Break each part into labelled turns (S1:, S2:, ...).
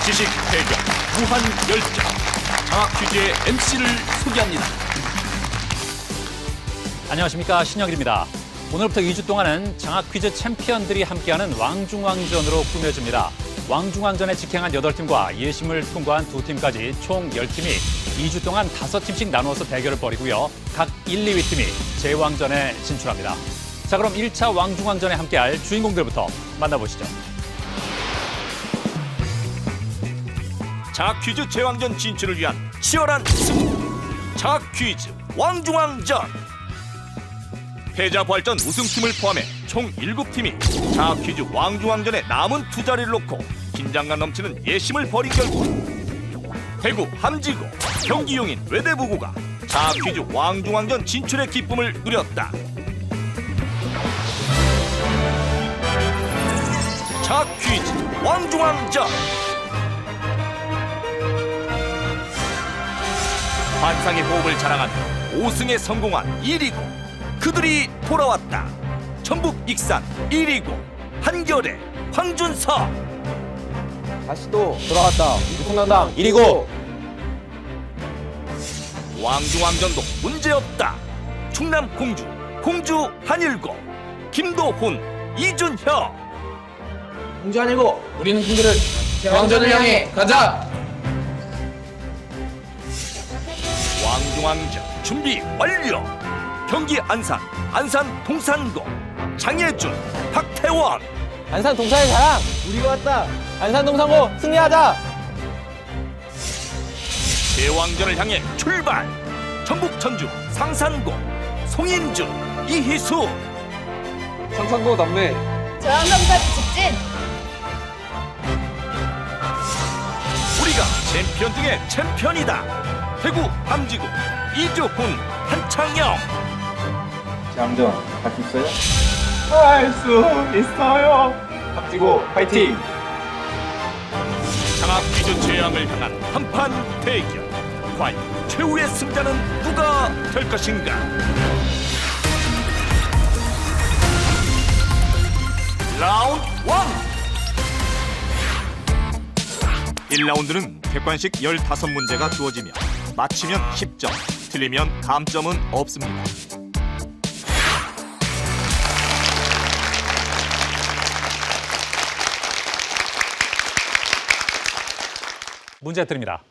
S1: 지식 대결 무한 열정. 장학 퀴즈의 MC를 소개합니다.
S2: 안녕하십니까, 신영일입니다. 오늘부터 2주 동안은 장학 퀴즈 챔피언들이 함께하는 왕중왕전으로 꾸며집니다. 왕중왕전에 직행한 8팀과 예심을 통과한 2팀까지 총 10팀이 2주 동안 5팀씩 나누어서 대결을 벌이고요. 각 1, 2위 팀이 제왕전에 진출합니다. 자, 그럼 1차 왕중왕전에 함께할 주인공들부터 만나보시죠.
S1: 장학 퀴즈 제왕전 진출을 위한 치열한 승부. 장학 퀴즈 왕중왕전. 패자 부활전 우승팀을 포함해 총 7팀이 장학 퀴즈 왕중왕전에 남은 2자리를 놓고 긴장감 넘치는 예심을 벌인 결과 대구 함지고, 경기 용인 외대부구가 장학 퀴즈 왕중왕전 진출의 기쁨을 누렸다. 장학 퀴즈 왕중왕전. 환상의 호흡을 자랑하며 5승에 성공한 1위고 그들이 돌아왔다. 전북 익산 1위고 한겨레 황준서.
S3: 다시 또 돌아왔다. 풍당당 1위고.
S1: 왕중왕전도 문제없다. 충남 공주 한일고 김도훈 이준혁.
S3: 공주 아니고 우리는 그들을 대왕전을 향해 가자.
S1: 왕중왕전 준비 완료. 경기 안산 동산고 장예준 박태원.
S3: 안산 동산의 자랑 우리가 왔다. 안산 동산고 승리하자.
S1: 대왕전을 향해 출발. 전북 전주 상산고 송인준 이희수.
S3: 상산고 남매
S4: 저항감까지 직진.
S1: 우리가 챔피언 중에 챔피언이다. 대구 함지구 이주훈 한창영.
S3: 대왕전 할 수 있어요? 할 수 있어요. 박지고 파이팅.
S1: 장학 퀴즈 재앙을 향한 한판 대결. 과연 최후의 승자는 누가 될 것인가? 라운드 1. 1라운드는 객관식 15문제가 주어지며 맞히면 10점, 틀리면 감점은 없습니다.
S2: 문제 드립니다.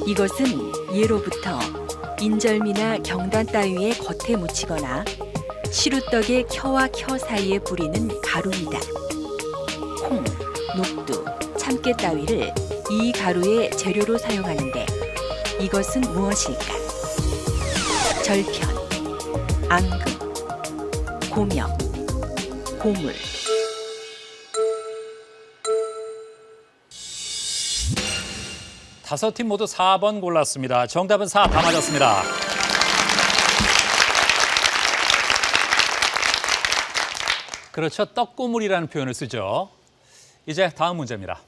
S5: 이것은 예로부터 인절미나 경단 따위의 겉에 묻히거나 시루떡의 켜와 켜 사이에 뿌리는 가루이다. 콩, 녹두, 참깨 따위를 이 가루의 재료로 사용하는데 이것은 무엇일까? 절편, 앙금, 고명, 고물.
S2: 다섯 팀 모두 4번 골랐습니다. 정답은 4, 다 맞았습니다. 그렇죠. 떡고물이라는 표현을 쓰죠. 이제 다음 문제입니다.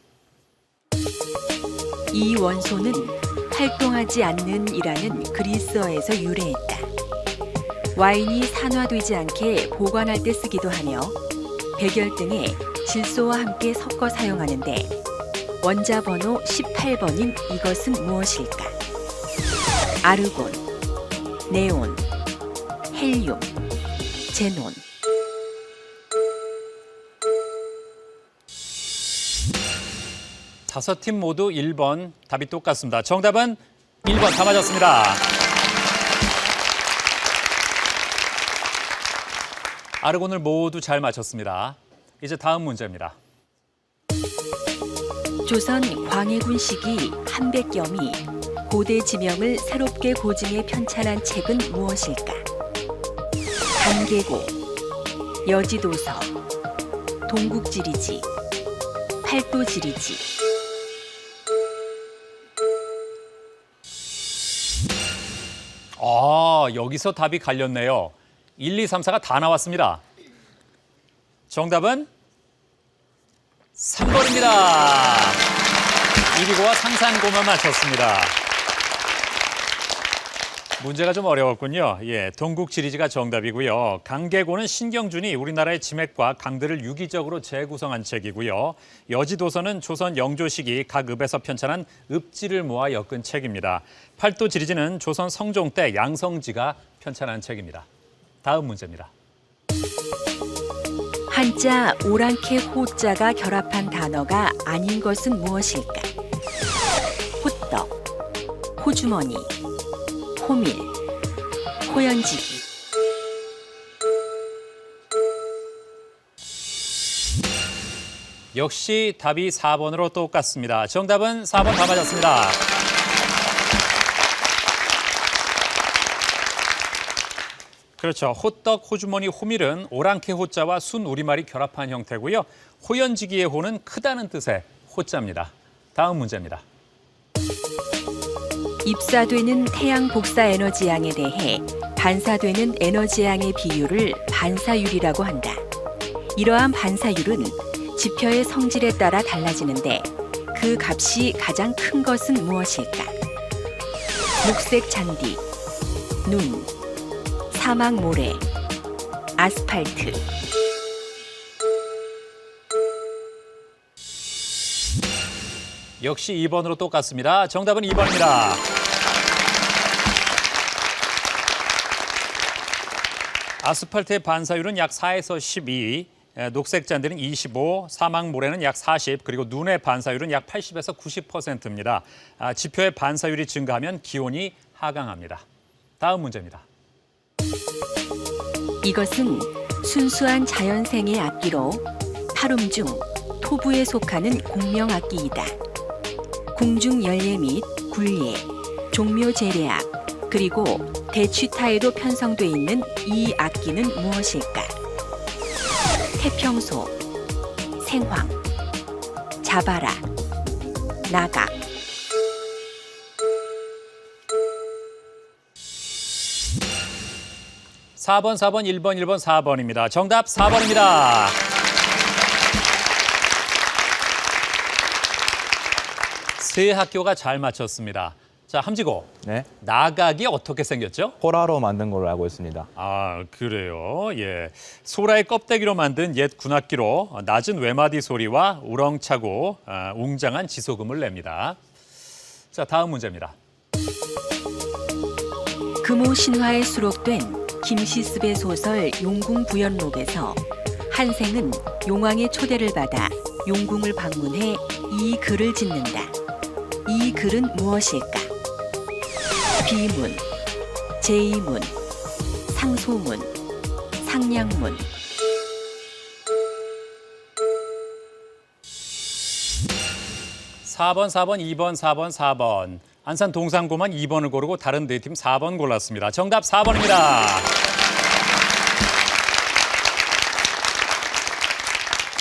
S5: 이 원소는 활동하지 않는 이라는 그리스어에서 유래했다. 와인이 산화되지 않게 보관할 때 쓰기도 하며 백열 등의 질소와 함께 섞어 사용하는데 원자 번호 18번인 이것은 무엇일까? 아르곤, 네온, 헬륨, 제논.
S2: 다섯 팀 모두 1번, 답이 똑같습니다. 정답은 1번, 다 맞았습니다. 아르곤을 모두 잘 맞췄습니다. 이제 다음 문제입니다.
S5: 조선 광해군 시기 한백겸이 고대 지명을 새롭게 고증해 편찬한 책은 무엇일까? 단계고, 여지도서, 동국지리지, 팔도지리지.
S2: 여기서 답이 갈렸네요. 1, 2, 3, 4가 다 나왔습니다. 정답은 3번입니다. 이리고와 상산고만 맞췄습니다. 문제가 좀 어려웠군요. 예, 동국 지리지가 정답이고요. 강계고는 신경준이 우리나라의 지맥과 강들을 유기적으로 재구성한 책이고요. 여지도서는 조선 영조 시기 각 읍에서 편찬한 읍지를 모아 엮은 책입니다. 팔도 지리지는 조선 성종 때 양성지가 편찬한 책입니다. 다음 문제입니다.
S5: 한자 오랑캐 호자가 결합한 단어가 아닌 것은 무엇일까? 호떡, 호주머니, 호밀, 호연지기.
S2: 역시 답이 4번으로 똑같습니다. 정답은 4번 다 맞았습니다. 그렇죠. 호떡, 호주머니, 호밀은 오랑캐 호자와 순 우리말이 결합한 형태고요. 호연지기의 호는 크다는 뜻의 호자입니다. 다음 문제입니다.
S5: 입사되는 태양 복사 에너지양에 대해 반사되는 에너지양의 비율을 반사율이라고 한다. 이러한 반사율은 지표의 성질에 따라 달라지는데 그 값이 가장 큰 것은 무엇일까? 녹색 잔디, 눈, 사막 모래, 아스팔트.
S2: 역시 2번으로 똑같습니다. 정답은 2번입니다. 아스팔트의 반사율은 약 4에서 12, 녹색 잔디는 25, 사막 모래는 약 40, 그리고 눈의 반사율은 약 80에서 90%입니다. 지표의 반사율이 증가하면 기온이 하강합니다. 다음 문제입니다.
S5: 이것은 순수한 자연생의 악기로 파룸 중 토부에 속하는 공명악기이다. 궁중 열례 및 굴례, 종묘 제례악, 그리고 대취타에도 편성돼 있는 이 악기는 무엇일까? 태평소, 생황, 자바라, 나각.
S2: (4번) (4번) (1번) (1번) (4번입니다) 정답 4번입니다. 세 학교가 잘 맞췄습니다. 자, 함지고.
S6: 네,
S2: 나각이 어떻게 생겼죠?
S6: 호라로 만든 걸로 알고 있습니다.
S2: 아, 그래요. 예. 소라의 껍데기로 만든 옛 군악기로 낮은 외마디 소리와 우렁차고 웅장한 지소금을 냅니다. 자, 다음 문제입니다.
S5: 금오 신화에 수록된 김시습의 소설 용궁부연록에서 한생은 용왕의 초대를 받아 용궁을 방문해 이 글을 짓는다. 이 글은 무엇일까? 비문, 제이문, 상소문, 상냥문.
S2: (4번) (4번) (2번) (4번) (4번) 안산 동산고만 2번을 고르고 다른 네 팀 4번 골랐습니다. 정답 4번입니다.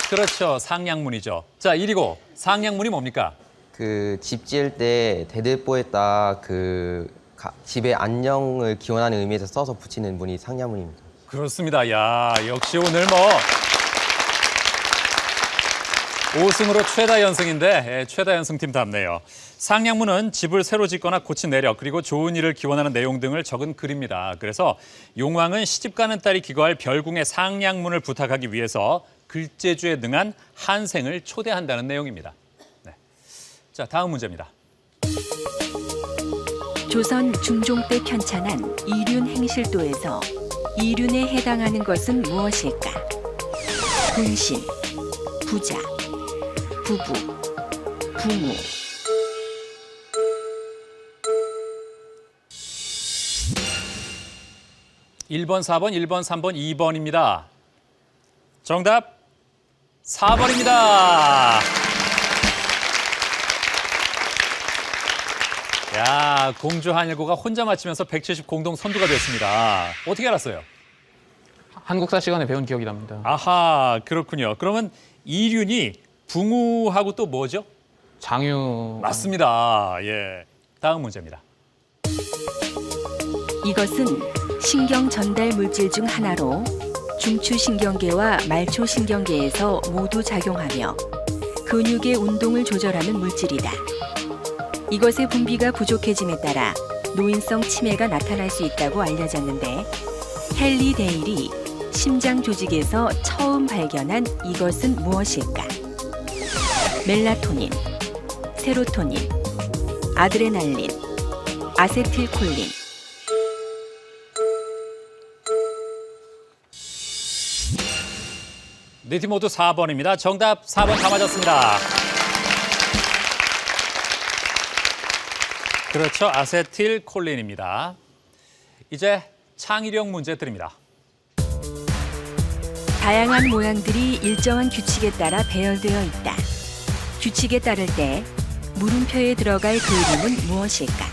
S2: 그렇죠. 상냥문이죠. 자, 1위고 상냥문이 뭡니까?
S7: 그 집 지을 때 대들보에다 집의 안녕을 기원하는 의미에서 써서 붙이는 문이 상냐문입니다.
S2: 그렇습니다. 야, 역시 오늘 5승으로 최다 연승인데 최다 연승팀답네요. 상냥문은 집을 새로 짓거나 고친 내력 그리고 좋은 일을 기원하는 내용 등을 적은 글입니다. 그래서 용왕은 시집가는 딸이 기거할 별궁의 상냥문을 부탁하기 위해서 글재주에 능한 한생을 초대한다는 내용입니다. 네. 자, 다음 문제입니다.
S5: 조선 중종 때 편찬한 이륜 행실도에서 이륜에 해당하는 것은 무엇일까? 분신, 부자, 부부, 부모.
S2: (1번) (4번) (1번) (3번) (2번입니다) 정답 4번입니다. 야, 공주 한일고가 혼자 맞히면서 170 공동 선두가 됐습니다. 어떻게 알았어요?
S3: 한국사 시간에 배운 기억이 납니다.
S2: 아하, 그렇군요. 그러면 이륜이 붕우하고 또 뭐죠?
S3: 장유.
S2: 맞습니다. 예. 다음 문제입니다.
S5: 이것은 신경 전달 물질 중 하나로 중추신경계와 말초신경계에서 모두 작용하며 근육의 운동을 조절하는 물질이다. 이것의 분비가 부족해짐에 따라 노인성 치매가 나타날 수 있다고 알려졌는데 헨리 데일이 심장 조직에서 처음 발견한 이것은 무엇일까? 멜라토닌, 세로토닌, 아드레날린, 아세틸콜린.
S2: 네 팀 모두 4번입니다. 정답 4번 다 맞았습니다. 그렇죠. 아세틸콜린입니다. 이제 창의력 문제 드립니다.
S5: 다양한 모양들이 일정한 규칙에 따라 배열되어 있다. 규칙에 따를 때 물음표에 들어갈 그림은 무엇일까?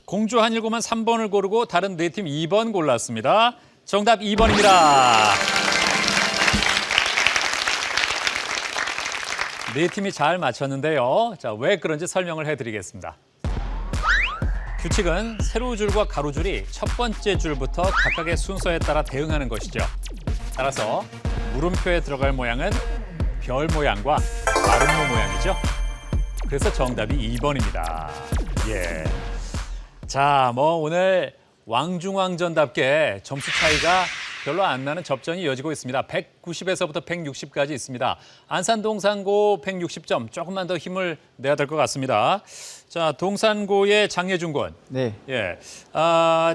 S2: 공주 한일고만 3번을 고르고 다른 네 팀 2번 골랐습니다. 정답 2번입니다. 네 팀이 잘 맞췄는데요. 자, 왜 그런지 설명을 해드리겠습니다. 규칙은 세로줄과 가로줄이 첫 번째 줄부터 각각의 순서에 따라 대응하는 것이죠. 따라서 물음표에 들어갈 모양은 별 모양과 마름모 모양이죠. 그래서 정답이 2번입니다. 예. 자, 오늘 왕중왕전답게 점수 차이가 별로 안 나는 접전이 이어지고 있습니다. 190에서부터 160까지 있습니다. 안산 동산고 160점, 조금만 더 힘을 내야 될 것 같습니다. 자, 동산고의 장예준 군.
S8: 네.
S2: 예.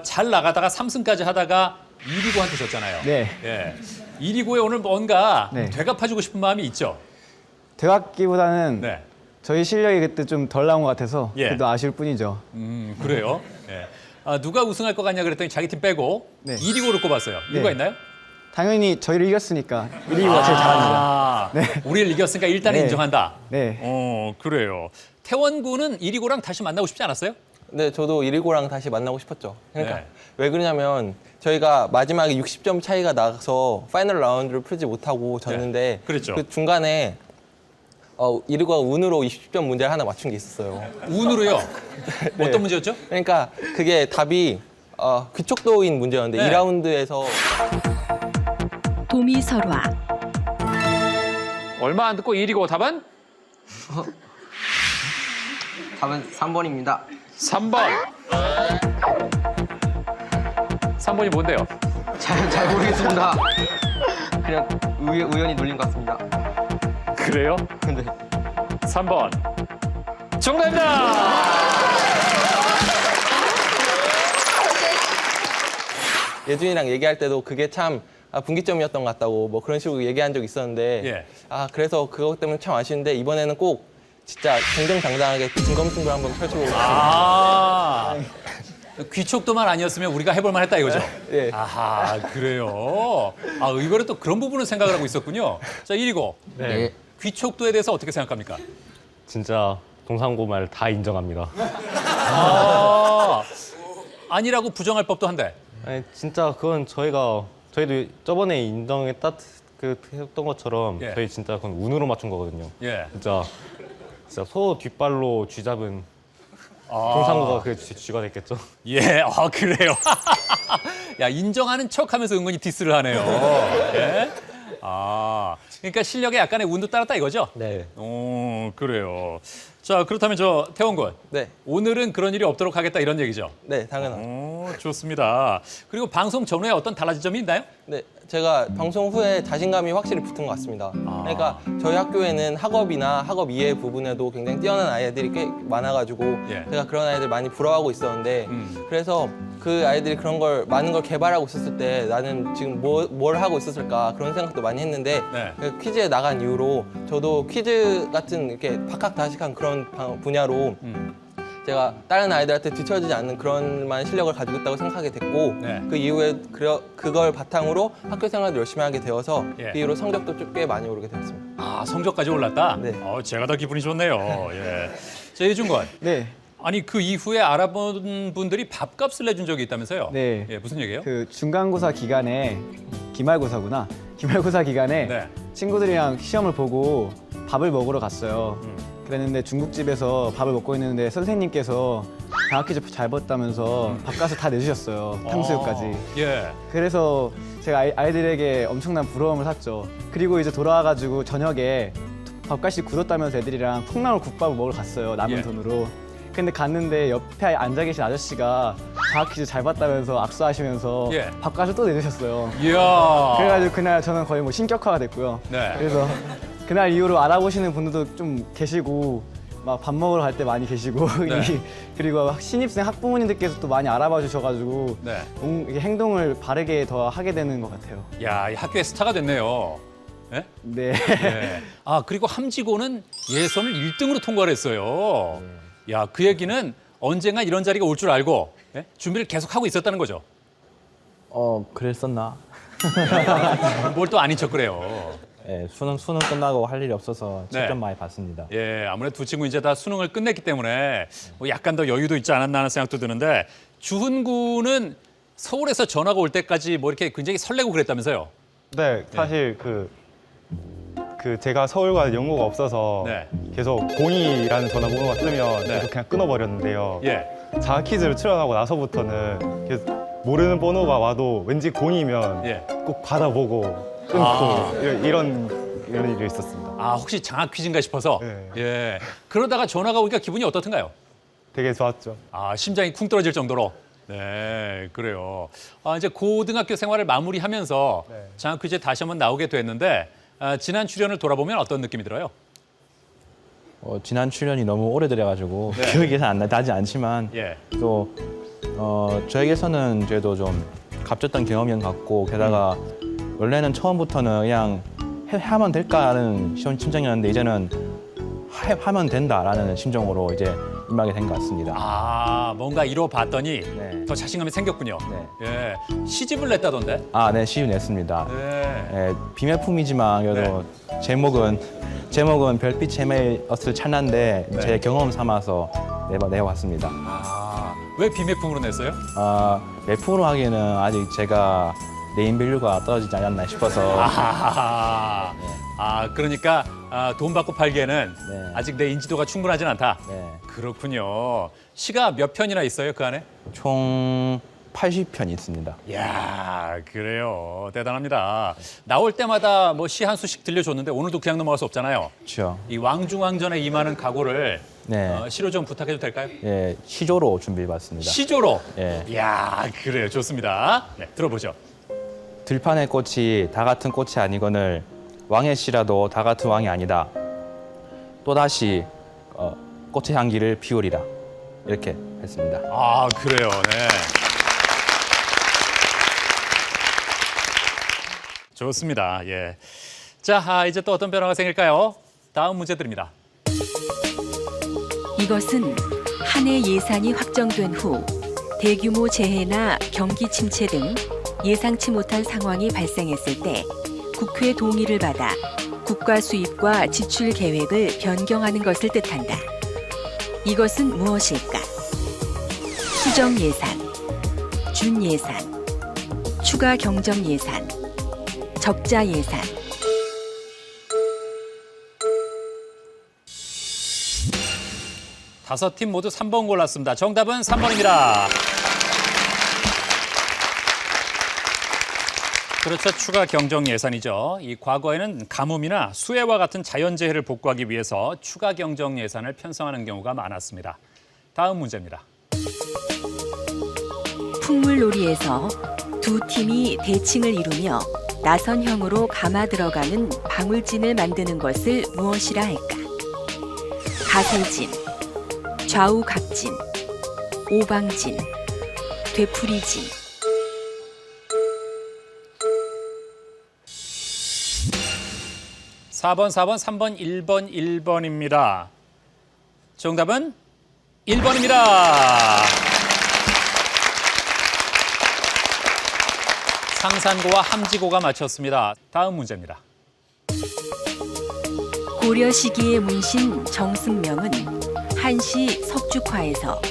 S2: 잘 나가다가 3승까지 하다가 이리고한테 졌잖아요.
S8: 네.
S2: 예. 이리고에 오늘 뭔가
S8: 네.
S2: 되갚아주고 싶은 마음이 있죠.
S8: 대학기보다는
S2: 네.
S8: 저희 실력이 그때 좀 덜 나온 것 같아서
S2: 예.
S8: 그래도 아쉬울 뿐이죠.
S2: 그래요. 예. 누가 우승할 것 같냐 그랬더니 자기 팀 빼고
S8: 네.
S2: 이리고를 꼽았어요. 이유가
S8: 네.
S2: 있나요?
S8: 당연히 저희를 이겼으니까 1위가 제일 잘합니다. 네.
S2: 우리를 이겼으니까 일단은
S8: 네.
S2: 인정한다.
S8: 네.
S2: 그래요. 태원군은 이리고랑 다시 만나고 싶지 않았어요?
S7: 네, 저도 이리고랑 다시 만나고 싶었죠. 그러니까
S2: 네.
S7: 왜 그러냐면 저희가 마지막에 60점 차이가 나서 파이널 라운드를 풀지 못하고 졌는데
S2: 네, 그랬죠.
S7: 그 중간에 이리고가 운으로 20점 문제를 하나 맞춘 게 있었어요.
S2: 운으로요?
S7: 네.
S2: 어떤 문제였죠?
S7: 그러니까 그게 답이 귀족도인 문제였는데
S2: 네.
S7: 2라운드에서
S5: 도미설화,
S3: 얼마 안 듣고 이리고 답은?
S7: 답은 3번입니다.
S3: 3번.
S2: 3번이 뭔데요?
S7: 잘 모르겠습니다. 그냥 우연히 눌린 것 같습니다.
S2: 그래요?
S7: 근데
S2: 3번. 정답입니다!
S7: 예준이랑 얘기할 때도 그게 참 분기점이었던 것 같다고 뭐 그런 식으로 얘기한 적이 있었는데
S2: 예.
S7: 그래서 그것 때문에 참 아쉬운데 이번에는 꼭 진짜 정정당당하게 진검승부를 한번 펼쳐보고
S2: 아, 귀촉도만 아니었으면 우리가 해볼만 했다 이거죠?
S7: 예.
S2: 아하, 그래요? 의외로 또 그런 부분을 생각을 하고 있었군요. 자, 1위고.
S7: 네.
S2: 귀촉도에 대해서 어떻게 생각합니까?
S6: 진짜 동산고 말 다 인정합니다.
S2: 아니라고 부정할 법도 한데.
S6: 아니, 진짜 그건 저희도 저번에 인정했던 것처럼
S2: 예.
S6: 저희 진짜 그건 운으로 맞춘 거거든요.
S2: 예.
S6: 진짜 소 뒷발로 쥐 잡은 동산고가 그 쥐가 됐겠죠.
S2: 예, 그래요. 야, 인정하는 척 하면서 은근히 디스를 하네요. 예? 그러니까 실력에 약간의 운도 따랐다 이거죠?
S6: 네.
S2: 그래요. 자, 그렇다면 태원 군.
S7: 네,
S2: 오늘은 그런 일이 없도록 하겠다 이런 얘기죠?
S7: 네, 당연합니다.
S2: 좋습니다. 그리고 방송 전후에 어떤 달라진 점이 있나요?
S7: 네, 제가 방송 후에 자신감이 확실히 붙은 것 같습니다. 그러니까 저희 학교에는 학업이나 학업 이외 부분에도 굉장히 뛰어난 아이들이 꽤 많아가지고
S2: 예.
S7: 제가 그런 아이들 많이 부러워하고 있었는데 그래서 그 아이들이 많은 걸 개발하고 있었을 때 나는 지금 뭘 하고 있었을까 그런 생각도 많이 했는데
S2: 네.
S7: 그 퀴즈에 나간 이후로 저도 퀴즈 같은 이렇게 박학다식한 그런 분야로 제가 다른 아이들한테 뒤처지지 않는 그런 만 실력을 가지고 있다고 생각하게 됐고
S2: 네.
S7: 그 이후에 그걸 바탕으로 학교 생활도 열심히 하게 되어서
S2: 예.
S7: 그 이후로 성적도 좀 꽤 많이 오르게 되었습니다.
S2: 성적까지 올랐다?
S7: 네.
S2: 제가 더 기분이 좋네요. 예. 자, 예준건.
S8: 네.
S2: 아니, 그 이후에 알아본 분들이 밥값을 내준 적이 있다면서요?
S8: 네.
S2: 예, 무슨 얘기예요?
S8: 그 중간고사 기간에 기말고사 기간에
S2: 네.
S8: 친구들이랑 시험을 보고 밥을 먹으러 갔어요. 그랬는데 중국집에서 밥을 먹고 있는데 선생님께서 장학 퀴즈 잘 봤다면서 밥값을 다 내주셨어요. 탕수육까지.
S2: 예.
S8: 그래서 제가 아이들에게 엄청난 부러움을 샀죠. 그리고 이제 돌아와가지고 저녁에 밥값이 굳었다면서 애들이랑 콩나물 국밥을 먹으러 갔어요. 남은
S2: 예.
S8: 돈으로. 근데 갔는데 옆에 앉아 계신 아저씨가 장학 퀴즈 잘 봤다면서 악수하시면서
S2: 예.
S8: 밥값을 또 내주셨어요.
S2: 이야.
S8: 그래가지고 그날 저는 거의 뭐 신격화가 됐고요.
S2: 네.
S8: 그래서 그날 이후로 알아보시는 분들도 좀 계시고 막 밥 먹으러 갈 때 많이 계시고
S2: 네.
S8: 그리고 신입생 학부모님들께서 또 많이 알아봐 주셔가지고
S2: 네.
S8: 이게 행동을 바르게 더 하게 되는 것 같아요.
S2: 야, 이 학교의 스타가 됐네요. 예?
S8: 네.
S2: 네. 아, 그리고 함지고는 예선을 1등으로 통과를 했어요. 야, 그 얘기는 언젠가 이런 자리가 올 줄 알고 예? 준비를 계속하고 있었다는 거죠.
S9: 그랬었나?
S2: 뭘 또 아닌 척 그래요.
S9: 예, 수능 끝나고 할 일이 없어서
S2: 네.
S9: 직접 많이 봤습니다.
S2: 예, 아무래도 두 친구 이제 다 수능을 끝냈기 때문에 뭐 약간 더 여유도 있지 않았나 하는 생각도 드는데 주훈 군은 서울에서 전화가 올 때까지 뭐 이렇게 굉장히 설레고 그랬다면서요?
S6: 네, 사실 그 제가 서울과 연고가 없어서
S2: 네.
S6: 계속 02라는 전화번호가 뜨면
S2: 네.
S6: 계속 그냥 끊어버렸는데요.
S2: 예.
S6: 장학 퀴즈를 출연하고 나서부터는 계속 모르는 번호가 와도 왠지 02면
S2: 예.
S6: 꼭 받아보고 끊고 이런 일이 있었습니다.
S2: 아, 혹시 장학 퀴즈인가 싶어서?
S6: 네.
S2: 예. 그러다가 전화가 오니까 기분이 어떻던가요?
S6: 되게 좋았죠.
S2: 아, 심장이 쿵 떨어질 정도로? 네, 그래요. 아, 이제 고등학교 생활을 마무리하면서
S6: 네.
S2: 장학 퀴즈에 다시 한번 나오게 됐는데 지난 출연을 돌아보면 어떤 느낌이 들어요?
S9: 지난 출연이 너무 오래돼가지고
S2: 네.
S9: 기억이 잘 나지 않지만
S2: 예.
S9: 또 저에게서는 그래도 좀 값졌던 경험인 것 같고 게다가 원래는 처음부터는 그냥 하면 될까라는 심정이었는데 이제는 하면 된다라는 심정으로 이제 임하게 된 것 같습니다.
S2: 아, 뭔가 이뤄봤더니
S9: 네.
S2: 더 자신감이 생겼군요.
S9: 네.
S2: 예. 시집을 냈다던데?
S9: 아, 네, 시집 냈습니다.
S2: 네.
S9: 예, 비매품이지만 그래도 제목은 별빛 헤매었을 찰나인데
S2: 네.
S9: 제 경험 삼아서 내봤습니다.
S2: 아, 왜 비매품으로 냈어요?
S9: 매품으로 하기에는 아직 제가 네임밸류가 떨어지지 않았나 싶어서
S2: 그러니까 돈 받고 팔기에는
S9: 네.
S2: 아직 내 인지도가 충분하진 않다.
S9: 네,
S2: 그렇군요. 시가 몇 편이나 있어요, 그 안에?
S9: 총 80편이 있습니다.
S2: 이야, 그래요. 대단합니다. 나올 때마다 뭐 시 한 수씩 들려줬는데 오늘도 그냥 넘어갈 수 없잖아요.
S9: 그렇죠.
S2: 이 왕중왕전에 임하는 각오를
S9: 네.
S2: 시로 좀 부탁해도 될까요?
S9: 예, 시조로 준비해봤습니다.
S2: 시조로.
S9: 예.
S2: 이야, 그래요. 좋습니다. 네, 들어보죠.
S9: 들판의 꽃이 다 같은 꽃이 아니거늘 왕의 씨라도 다 같은 왕이 아니다. 또다시 꽃의 향기를 피우리라. 이렇게 했습니다.
S2: 아, 그래요. 네. 좋습니다. 예. 자, 이제 또 어떤 변화가 생길까요? 다음 문제 드립니다.
S5: 이것은 한 해 예산이 확정된 후 대규모 재해나 경기 침체 등 예상치 못한 상황이 발생했을 때 국회 동의를 받아 국가 수입과 지출 계획을 변경하는 것을 뜻한다. 이것은 무엇일까? 수정 예산, 준 예산, 추가 경정 예산, 적자 예산.
S2: 다섯 팀 모두 3번 골랐습니다. 정답은 3번입니다. 그렇죠. 추가 경정 예산이죠. 이 과거에는 가뭄이나 수해와 같은 자연재해를 복구하기 위해서 추가 경정 예산을 편성하는 경우가 많았습니다. 다음 문제입니다.
S5: 풍물놀이에서 두 팀이 대칭을 이루며 나선형으로 감아 들어가는 방울진을 만드는 것을 무엇이라 할까? 가세진, 좌우각진, 오방진, 되풀이진.
S2: (4번) (4번) (3번) (1번) (1번입니다) 정답은 1번입니다. 상산고와 함지고가 맞췄습니다. 다음 문제입니다.
S5: 고려 시기의 문신 정승명은 한시 석죽화에서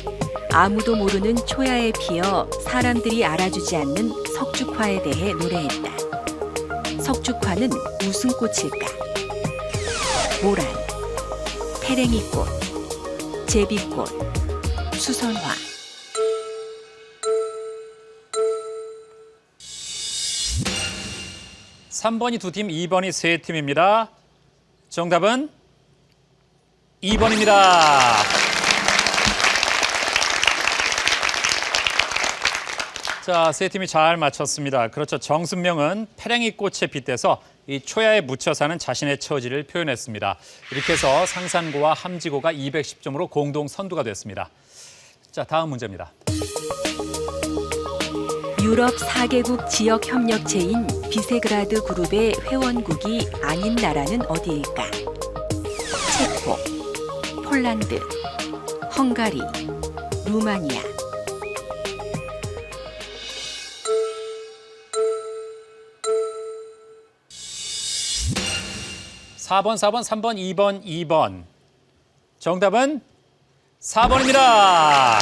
S5: 아무도 모르는 초야에 피어 사람들이 알아주지 않는 석죽화에 대해 노래했다. 석죽화는 무슨 꽃일까? 모란, 페랭이꽃, 제비꽃, 수선화.
S2: 삼 번이 두 팀, 2번이 세 팀입니다. 정답은 2번입니다. 자, 세 팀이 잘 맞췄습니다. 그렇죠. 정순명은 페랭이꽃에 빗대서 이 초야에 묻혀 사는 자신의 처지를 표현했습니다. 이렇게 해서 상산고와 함지고가 210점으로 공동 선두가 됐습니다. 자, 다음 문제입니다.
S5: 유럽 4개국 지역 협력체인 비세그라드 그룹의 회원국이 아닌 나라는 어디일까? 체코, 폴란드, 헝가리, 루마니아.
S2: 사 번, 4번, 3번, 2번, 2번. 정답은 4번입니다.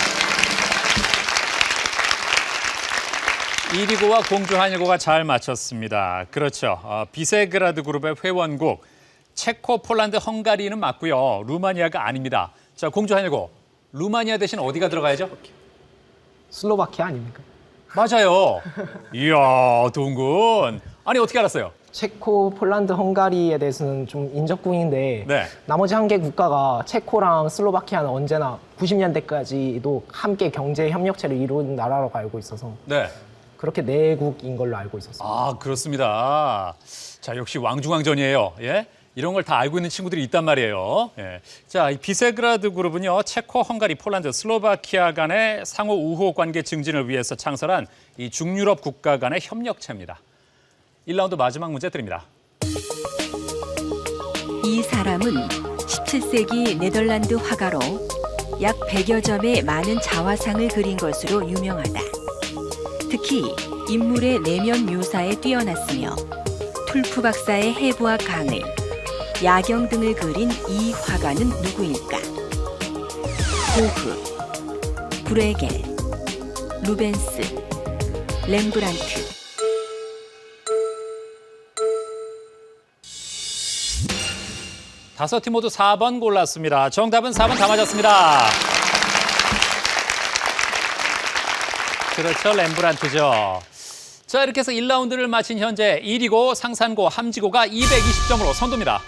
S2: 이리고와 공주한일고가 잘 맞췄습니다. 그렇죠. 비세그라드 그룹의 회원국 체코, 폴란드, 헝가리는 맞고요. 루마니아가 아닙니다. 자, 공주한일고 루마니아 대신 어디가 들어가야죠?
S3: 슬로바키아 아닙니까?
S2: 맞아요. 이야, 동군. 아니, 어떻게 알았어요?
S3: 체코, 폴란드, 헝가리에 대해서는 좀 인적군인데
S2: 네.
S3: 나머지 한 개 국가가 체코랑 슬로바키아는 언제나 90년대까지도 함께 경제 협력체를 이룬 나라라고 알고 있어서
S2: 네.
S3: 그렇게 내국인 걸로 알고 있었습니다.
S2: 아, 그렇습니다. 자, 역시 왕중왕전이에요. 예? 이런 걸 다 알고 있는 친구들이 있단 말이에요. 예. 자, 이 비세그라드 그룹은요, 체코, 헝가리, 폴란드, 슬로바키아 간의 상호 우호 관계 증진을 위해서 창설한 이 중유럽 국가 간의 협력체입니다. 1라운드 마지막 문제 드립니다.
S5: 이 사람은 17세기 네덜란드 화가로 약 100여 점의 많은 자화상을 그린 것으로 유명하다. 특히 인물의 내면 묘사에 뛰어났으며 툴프 박사의 해부학 강의, 야경 등을 그린 이 화가는 누구일까? 고흐, 브레겔, 루벤스, 렘브란트.
S2: 다섯 팀 모두 4번 골랐습니다. 정답은 4번 다 맞았습니다. 그렇죠, 렘브란트죠. 자, 이렇게 해서 1라운드를 마친 현재 1위고 상산고, 함지고가 220점으로 선두입니다.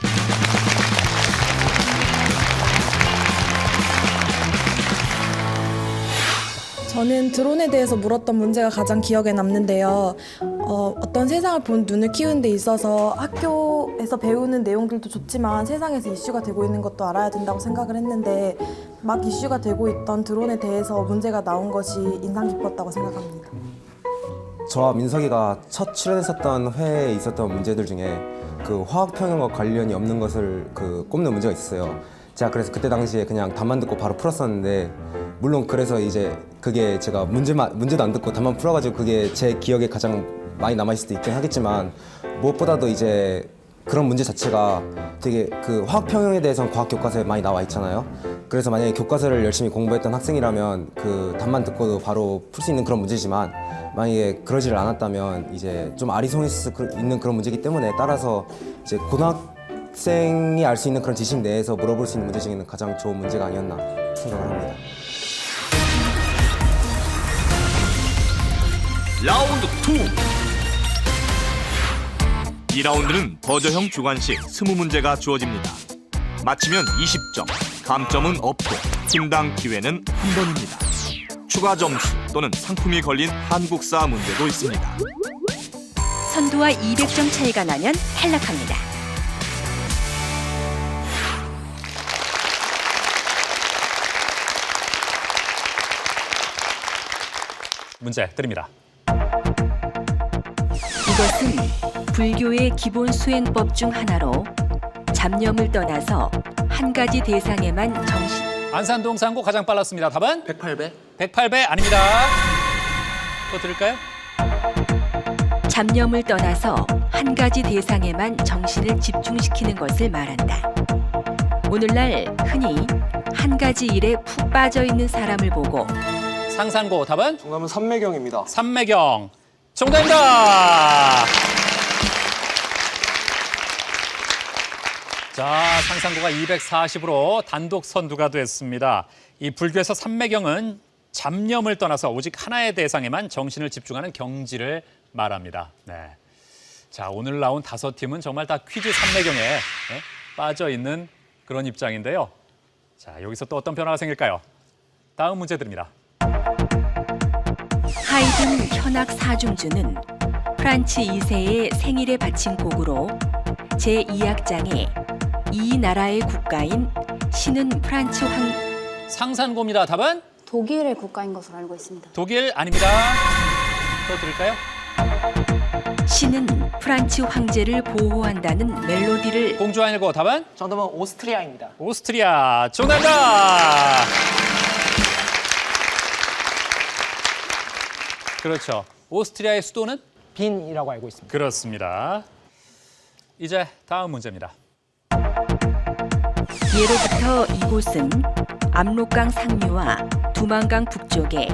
S10: 저는 드론에 대해서 물었던 문제가 가장 기억에 남는데요. 어떤 세상을 본 눈을 키우는 데 있어서 학교에서 배우는 내용들도 좋지만 세상에서 이슈가 되고 있는 것도 알아야 된다고 생각을 했는데 막 이슈가 되고 있던 드론에 대해서 문제가 나온 것이 인상 깊었다고 생각합니다.
S11: 저와 민석이가 첫 출연했었던 회에 있었던 문제들 중에 그 화학 평형과 관련이 없는 것을 꼽는 문제가 있었어요. 제가 그래서 그때 당시에 그냥 답만 듣고 바로 풀었었는데 물론 그래서 이제 그게 제가 문제도 안 듣고 답만 풀어가지고 그게 제 기억에 가장 많이 남아있을 수도 있긴 하겠지만 무엇보다도 이제 그런 문제 자체가 되게 그 화학 평형에 대해서는 과학 교과서에 많이 나와 있잖아요. 그래서 만약에 교과서를 열심히 공부했던 학생이라면 그 답만 듣고도 바로 풀 수 있는 그런 문제지만 만약에 그러지를 않았다면 이제 좀 아리송일 수 있는 그런 문제이기 때문에 따라서 이제 고등학생이 알 수 있는 그런 지식 내에서 물어볼 수 있는 문제 중에는 가장 좋은 문제가 아니었나 생각을 합니다.
S1: 라운드 2. 2라운드는 버저형 주관식 20문제가 주어집니다. 맞히면 20점, 감점은 없고 팀당 기회는 한 번입니다. 추가 점수 또는 상품이 걸린 한국사 문제도 있습니다.
S5: 선두와 200점 차이가 나면 탈락합니다.
S2: 문제 드립니다.
S5: 이것은 불교의 기본 수행법 중 하나로 잡념을 떠나서 한 가지 대상에만 정신.
S2: 안산동 상고 가장 빨랐습니다. 답은?
S7: 108배?
S2: 108배 아닙니다. 또 들을까요?
S5: 잡념을 떠나서 한 가지 대상에만 정신을 집중시키는 것을 말한다. 오늘날 흔히 한 가지 일에 푹 빠져 있는 사람을 보고
S2: 상산고 답은?
S12: 정답은 삼매경입니다.
S2: 삼매경. 정답입니다. 자, 상상고가 240으로 단독 선두가 됐습니다. 이 불교에서 삼매경은 잡념을 떠나서 오직 하나의 대상에만 정신을 집중하는 경지를 말합니다. 네. 자, 오늘 나온 5팀은 정말 다 퀴즈 삼매경에 빠져 있는 그런 입장인데요. 자, 여기서 또 어떤 변화가 생길까요? 다음 문제 드립니다.
S5: 하이든 현악 사중주는 프란츠 2세의 생일에 바친 곡으로 제2악장에 이 나라의 국가인 신은 프란츠
S2: 상산고입니다. 답은?
S4: 독일의 국가인 것으로 알고 있습니다.
S2: 독일 아닙니다. 또 드릴까요?
S5: 신은 프란츠 황제를 보호한다는 멜로디를
S2: 공주 아니고 답은?
S3: 정답은 오스트리아입니다.
S2: 오스트리아. 정답입니다. 그렇죠. 오스트리아의 수도는?
S3: 빈이라고 알고 있습니다.
S2: 그렇습니다. 이제 다음 문제입니다.
S5: 예로부터 이곳은 압록강 상류와 두만강 북쪽에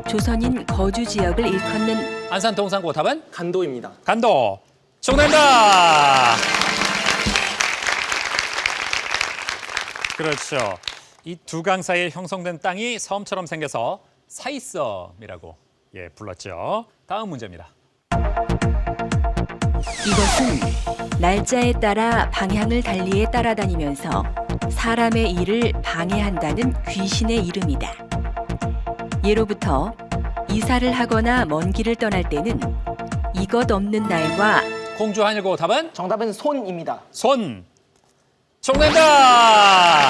S5: 조선인 거주 지역을 일컫는
S2: 안산 동산고 답은?
S7: 간도입니다.
S2: 간도. 정답입니다. 그렇죠. 이 두 강 사이에 형성된 땅이 섬처럼 생겨서 사이섬이라고 불렀죠. 다음 문제입니다.
S5: 이것은 날짜에 따라 방향을 달리에 따라다니면서 사람의 일을 방해한다는 귀신의 이름이다. 예로부터 이사를 하거나 먼 길을 떠날 때는 이것 없는 날과
S2: 공주 한일고 답은?
S3: 정답은 손입니다.
S2: 손. 정답입니다.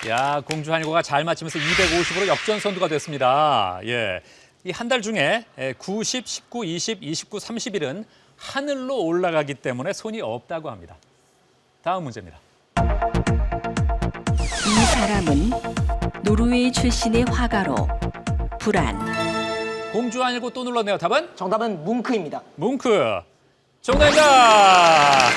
S2: 야, 공주 한일고가 잘 맞히면서 250으로 역전 선두가 됐습니다. 예. 이 한 달 중에 9, 10, 19, 20, 29, 30일은 하늘로 올라가기 때문에 손이 없다고 합니다. 다음 문제입니다.
S5: 이 사람은 노르웨이 출신의 화가로 불안.
S2: 공주 아니고 또 눌렀네요. 답은?
S3: 정답은 뭉크입니다.
S2: 뭉크. 정답입니다.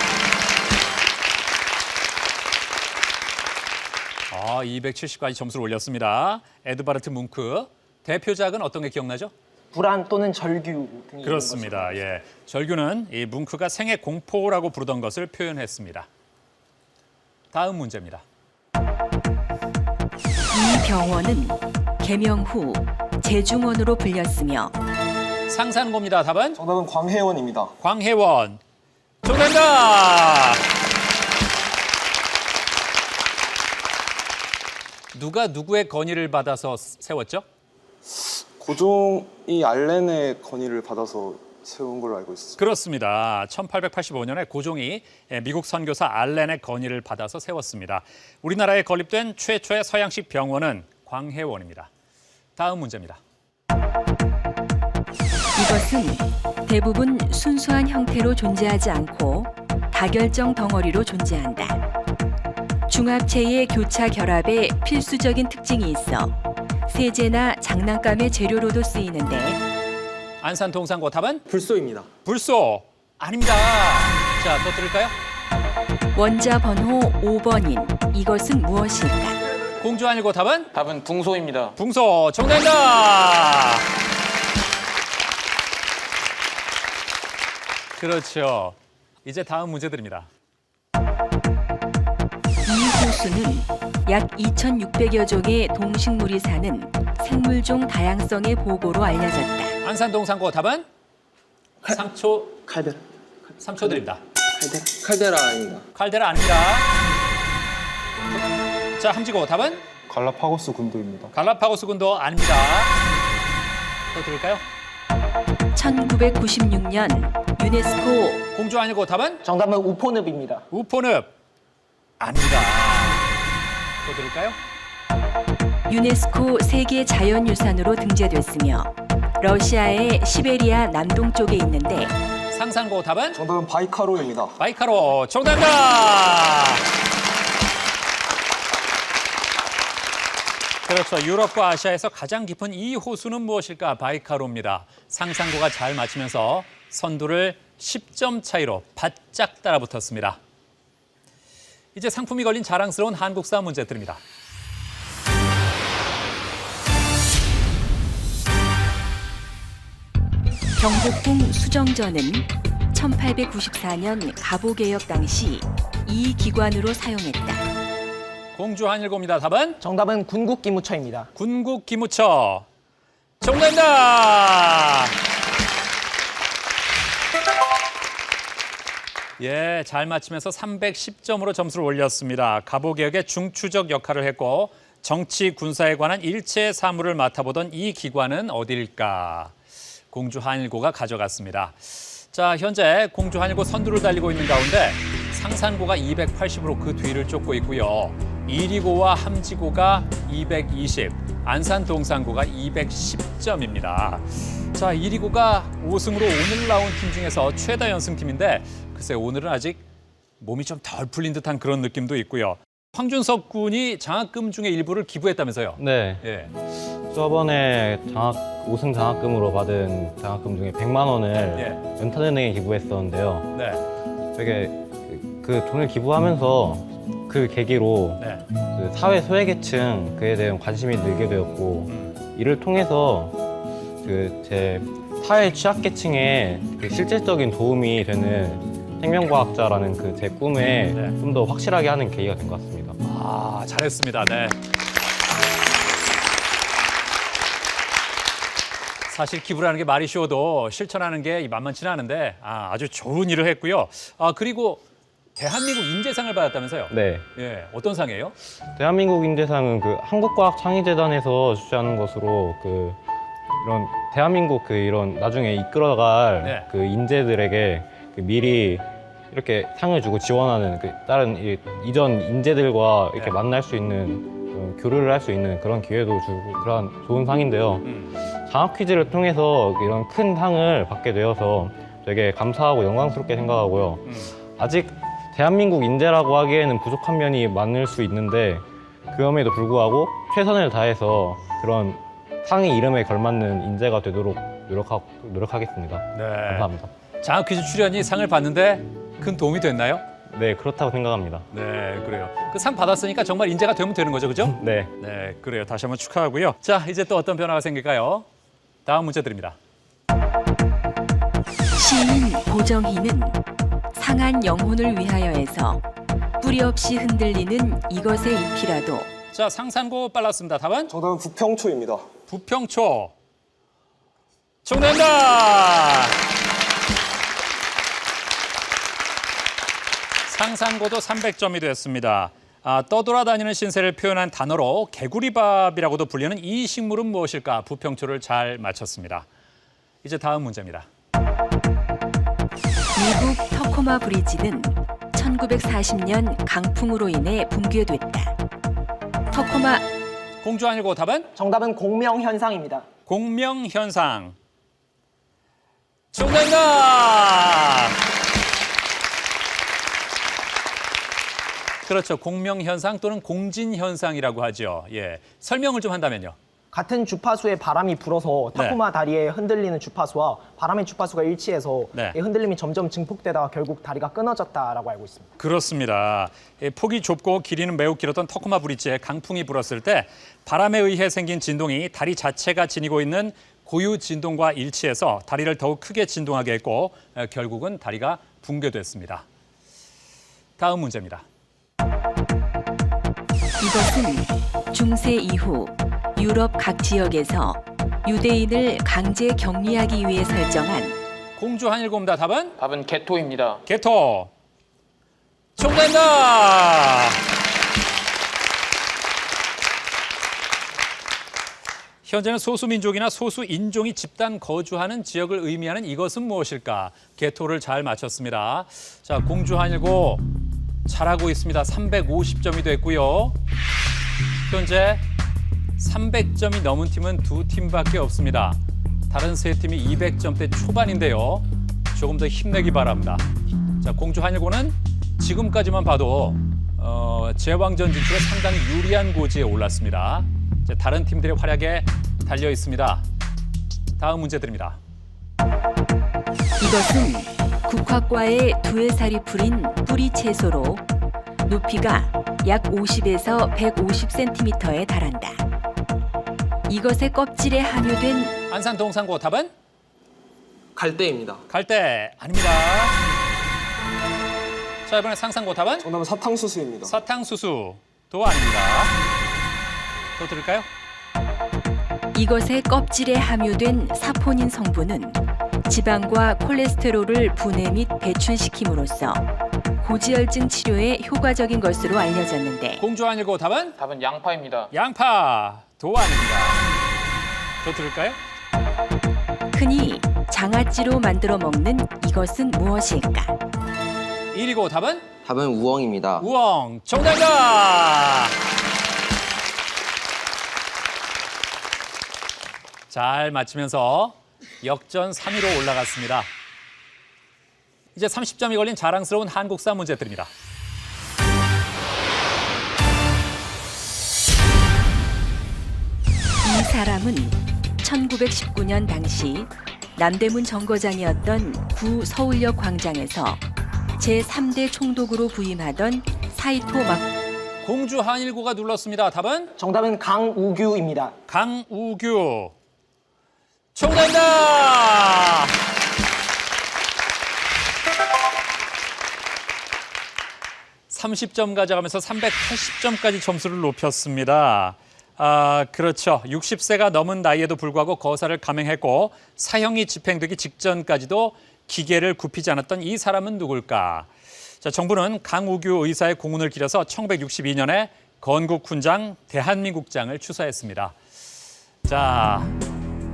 S2: 270까지 점수를 올렸습니다. 에드바르트 뭉크. 대표작은 어떤 게 기억나죠?
S3: 불안 또는 절규 등이
S2: 그렇습니다. 예, 절규는 이 뭉크가 생애 공포라고 부르던 것을 표현했습니다. 다음 문제입니다.
S5: 이 병원은 개명 후 제중원으로 불렸으며
S2: 상산고입니다. 답은?
S7: 정답은 광해원입니다.
S2: 광해원. 정답입니다. 누가 누구의 건의를 받아서 세웠죠?
S12: 고종이 알렌의 건의를 받아서 세운 걸로 알고 있습니다.
S2: 그렇습니다. 1885년에 고종이 미국 선교사 알렌의 건의를 받아서 세웠습니다. 우리나라에 건립된 최초의 서양식 병원은 광해원입니다. 다음 문제입니다.
S5: 이것은 대부분 순수한 형태로 존재하지 않고 다결정 덩어리로 존재한다. 중합체의 교차 결합에 필수적인 특징이 있어 세제나 장난감의 재료로도 쓰이는데
S2: 안산 동산고 답은?
S7: 불소입니다.
S2: 불소. 아닙니다. 자, 또 들을까요?
S5: 원자 번호 5번인 이것은 무엇일까?
S2: 공주 아니고 답은?
S13: 답은 붕소입니다.
S2: 붕소. 정답입니다. 그렇죠. 이제 다음 문제 드립니다.
S5: 이 호수는 약 2,600여 종의 동식물이 사는 생물종 다양성의 보고로 알려졌다.
S2: 안산 동산고 답은? 3초.
S7: 칼데라.
S2: 3초 드립니다.
S7: 칼데라입니다.
S2: 칼데라 아닙니다. 자, 함지고 답은?
S12: 갈라파고스 군도입니다.
S2: 갈라파고스 군도 아닙니다. 또 들을까요?
S5: 1996년 유네스코
S2: 공주 아니고 답은?
S3: 정답은 우포늪입니다.
S2: 우포늪 아닙니다. 또 들을까요?
S5: 유네스코 세계 자연유산으로 등재됐으며 러시아의 시베리아 남동쪽에 있는데
S2: 상산고 답은?
S12: 정답은 바이카로입니다.
S2: 바이카로. 정답입니다. 그렇죠. 유럽과 아시아에서 가장 깊은 이 호수는 무엇일까? 바이카로입니다. 상상고가 잘 맞히면서 선두를 10점 차이로 바짝 따라붙었습니다. 이제 상품이 걸린 자랑스러운 한국사 문제 드립니다.
S5: 경복궁 수정전은 1894년 가보개혁 당시 이 기관으로 사용했다.
S2: 공주 한일고입니다. 답은?
S3: 정답은 군국기무처입니다.
S2: 군국기무처. 정답입니다. 예, 잘 맞히면서 310점으로 점수를 올렸습니다. 가보개혁의 중추적 역할을 했고 정치, 군사에 관한 일체 사무를 맡아보던 이 기관은 어디일까? 공주 한일고가 가져갔습니다. 자, 현재 공주 한일고 선두를 달리고 있는 가운데 상산고가 280으로 그 뒤를 쫓고 있고요. 이리고와 함지고가 220, 안산 동산고가 210점입니다. 자, 이리고가 5승으로 오늘 나온 팀 중에서 최다 연승팀인데 글쎄 오늘은 아직 몸이 좀 덜 풀린 듯한 그런 느낌도 있고요. 황준석 군이 장학금 중에 일부를 기부했다면서요?
S6: 네.
S2: 예.
S6: 저번에 5승 장학금으로 받은 장학금 중에 100만 원을
S2: 예.
S6: 연탄은행에 기부했었는데요.
S2: 네.
S6: 되게 그 돈을 기부하면서 그 계기로
S2: 네.
S6: 그 사회 소외계층 그에 대한 관심이 늘게 되었고 이를 통해서 그 제 사회 취약계층에 그 실질적인 도움이 되는 생명과학자라는 그 제 꿈에 좀 더 확실하게 하는 계기가 된 것 같습니다.
S2: 아, 잘했습니다. 네. 사실 기부라는 게 말이 쉬워도 실천하는 게 만만치는 않은데 아주 좋은 일을 했고요. 그리고 대한민국 인재상을 받았다면서요?
S6: 네.
S2: 예, 어떤 상이에요?
S6: 대한민국 인재상은 그 한국과학창의재단에서 주최하는 것으로 그 이런 대한민국 그 이런 나중에 이끌어갈
S2: 네.
S6: 그 인재들에게 그 미리 이렇게 상을 주고 지원하는 그 다른 이전 인재들과 이렇게
S2: 네.
S6: 만날 수 있는 교류를 할 수 있는 그런 기회도 주고 그런 좋은 상인데요. 장학 퀴즈를 통해서 이런 큰 상을 받게 되어서 되게 감사하고 영광스럽게 생각하고요. 아직 대한민국 인재라고 하기에는 부족한 면이 많을 수 있는데 그럼에도 불구하고 최선을 다해서 그런 상의 이름에 걸맞는 인재가 되도록 노력하겠습니다.
S2: 네.
S6: 감사합니다.
S2: 장학 퀴즈 출연이 상을 받는데 큰 도움이 됐나요?
S6: 네, 그렇다고 생각합니다.
S2: 네, 그래요. 그 상 받았으니까 정말 인재가 되면 되는 거죠, 그죠?
S6: 네.
S2: 네, 그래요. 다시 한번 축하하고요. 자, 이제 또 어떤 변화가 생길까요? 다음 문제 드립니다.
S5: 시인 보정희는 상한 영혼을 위하여에서 뿌리 없이 흔들리는 이것의 잎이라도
S2: 자, 상산고 빨랐습니다. 답은?
S12: 정답은 부평초입니다.
S2: 부평초. 정답입니다. 상산고도 300점이 됐습니다. 떠돌아다니는 신세를 표현한 단어로 개구리밥이라고도 불리는 이 식물은 무엇일까? 부평초를 잘 맞췄습니다. 이제 다음 문제입니다.
S5: 미국 터코마 브리지는 1940년 강풍으로 인해 붕괴됐다. 터코마
S2: 공주 한일고 답은?
S3: 정답은 공명현상입니다.
S2: 공명현상. 정답입니다. 그렇죠. 공명현상 또는 공진현상이라고 하죠. 예, 설명을 좀 한다면요.
S3: 같은 주파수의 바람이 불어서 타코마 다리에 흔들리는 주파수와 바람의 주파수가 일치해서
S2: 네.
S3: 이 흔들림이 점점 증폭되다가 결국 다리가 끊어졌다라고 알고 있습니다.
S2: 그렇습니다. 폭이 좁고 길이는 매우 길었던 터코마 브릿지에 강풍이 불었을 때 바람에 의해 생긴 진동이 다리 자체가 지니고 있는 고유 진동과 일치해서 다리를 더욱 크게 진동하게 했고 결국은 다리가 붕괴됐습니다. 다음 문제입니다.
S5: 이것은 중세 이후 유럽 각 지역에서 유대인을 강제 격리하기 위해 설정한
S2: 공주 한일고입니다. 답은?
S13: 답은 개토입니다.
S2: 개토. 정답입니다. 현재는 소수민족이나 소수인종이 집단 거주하는 지역을 의미하는 이것은 무엇일까? 개토를 잘 맞췄습니다. 자, 공주 한일고 잘하고 있습니다. 350점이 됐고요. 현재 300점이 넘은 팀은 두 팀밖에 없습니다. 다른 세 팀이 200점대 초반인데요. 조금 더 힘내기 바랍니다. 자, 공주 한일고는 지금까지만 봐도 제왕전 진출에 상당히 유리한 고지에 올랐습니다. 이제 다른 팀들의 활약에 달려 있습니다. 다음 문제 드립니다.
S5: 이것은 국화과의 두에 살이 풀인 뿌리 채소로 높이가 약 50에서 150cm에 달한다. 이것의 껍질에 함유된
S2: 안산 동산고 답은?
S7: 갈대입니다.
S2: 갈대 아닙니다. 자, 이번에 상상고 답은?
S12: 정답은 사탕수수입니다.
S2: 사탕수수도 아닙니다. 또 들을까요?
S5: 이것의 껍질에 함유된 사포닌 성분은 지방과 콜레스테롤을 분해 및 배출시킴으로써 고지혈증 치료에 효과적인 것으로 알려졌는데
S2: 공주 아니고 답은?
S13: 답은 양파입니다.
S2: 양파도 아닙니다. 또 들을까요?
S5: 흔히 장아찌로 만들어 먹는 이것은 무엇일까?
S2: 1위고 답은?
S7: 답은 우엉입니다.
S2: 우엉 정답입니다. 잘 맞히면서 역전 3위로 올라갔습니다. 이제 30점이 걸린 자랑스러운 한국사 문제들입니다.
S5: 이 사람은 1919년 당시 남대문 정거장이었던 구 서울역 광장에서 제3대 총독으로 부임하던 사이토 막
S2: 공주 한일구가 눌렀습니다. 답은?
S3: 정답은 강우규입니다.
S2: 강우규. 정답입니다. (30점) 가져가면서 380점까지 점수를 높였습니다. 그렇죠. 60세가 넘은 나이에도 불구하고 거사를 감행했고 사형이 집행되기 직전까지도 기계를 굽히지 않았던 이 사람은 누굴까? 자, 정부는 강우규 의사의 공훈을 기려서 1962년에 건국훈장 대한민국장을 추서했습니다. 자,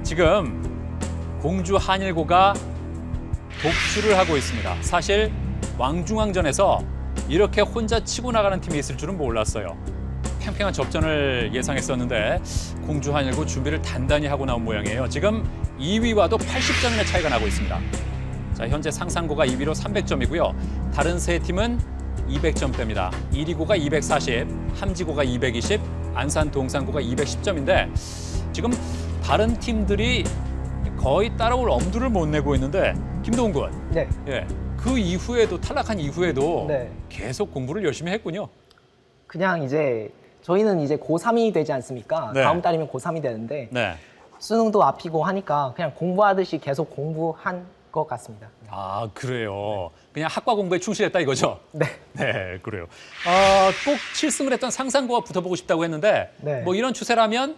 S2: 지금 공주 한일고가 독주를 하고 있습니다. 사실 왕중왕전에서 이렇게 혼자 치고 나가는 팀이 있을 줄은 몰랐어요. 팽팽한 접전을 예상했었는데 공주 한일고 준비를 단단히 하고 나온 모양이에요. 지금 2위와도 80점이나 차이가 나고 있습니다. 자, 현재 상상고가 2위로 300점이고요. 다른 세 팀은 200점대입니다. 1위고가 240, 함지고가 220, 안산 동산고가 210점인데 지금 다른 팀들이 거의 따라올 엄두를 못 내고 있는데 김동훈 군.
S3: 네.
S2: 예. 그 이후에도 탈락한 이후에도
S3: 네.
S2: 계속 공부를 열심히 했군요.
S3: 그냥 이제 저희는 이제 고3이 되지 않습니까?
S2: 네.
S3: 다음 달이면 고3이 되는데
S2: 네.
S3: 수능도 앞이고 하니까 그냥 공부하듯이 계속 공부한 것 같습니다.
S2: 아, 그래요. 그냥 학과 공부에 충실했다 이거죠?
S3: 네.
S2: 네, 그래요. 꼭 7승을 했던 상상고와 붙어보고 싶다고 했는데
S3: 네.
S2: 뭐 이런 추세라면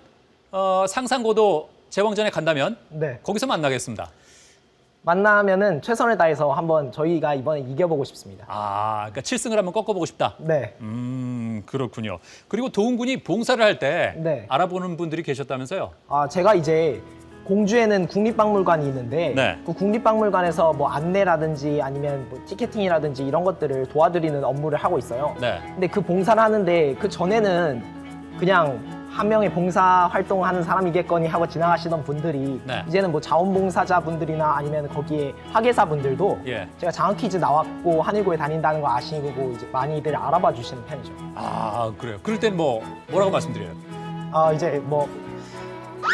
S2: 상상고도 제왕전에 간다면
S3: 네.
S2: 거기서 만나겠습니다.
S3: 만나면은 최선을 다해서 한번 저희가 이번에 이겨보고 싶습니다.
S2: 그러니까 7승을 한번 꺾어보고 싶다.
S3: 네.
S2: 그렇군요. 그리고 도훈 군이 봉사를 할 때
S3: 네.
S2: 알아보는 분들이 계셨다면서요?
S3: 제가 이제 공주에는 국립박물관이 있는데
S2: 네.
S3: 그 국립박물관에서 뭐 안내라든지 아니면 뭐 티켓팅이라든지 이런 것들을 도와드리는 업무를 하고 있어요.
S2: 네.
S3: 근데 그 봉사를 하는데 그 전에는 그냥 한 명의 봉사 활동을 하는 사람이겠거니 하고 지나가시던 분들이
S2: 네.
S3: 이제는 뭐 자원봉사자분들이나 아니면 거기에 화계사분들도
S2: 예.
S3: 제가 장학 퀴즈 나왔고 한일고에 다닌다는 거 아시고 이제 많이들 알아봐 주시는 편이죠.
S2: 그래요. 그럴 땐 뭐라고 말씀드려요?
S3: 이제 뭐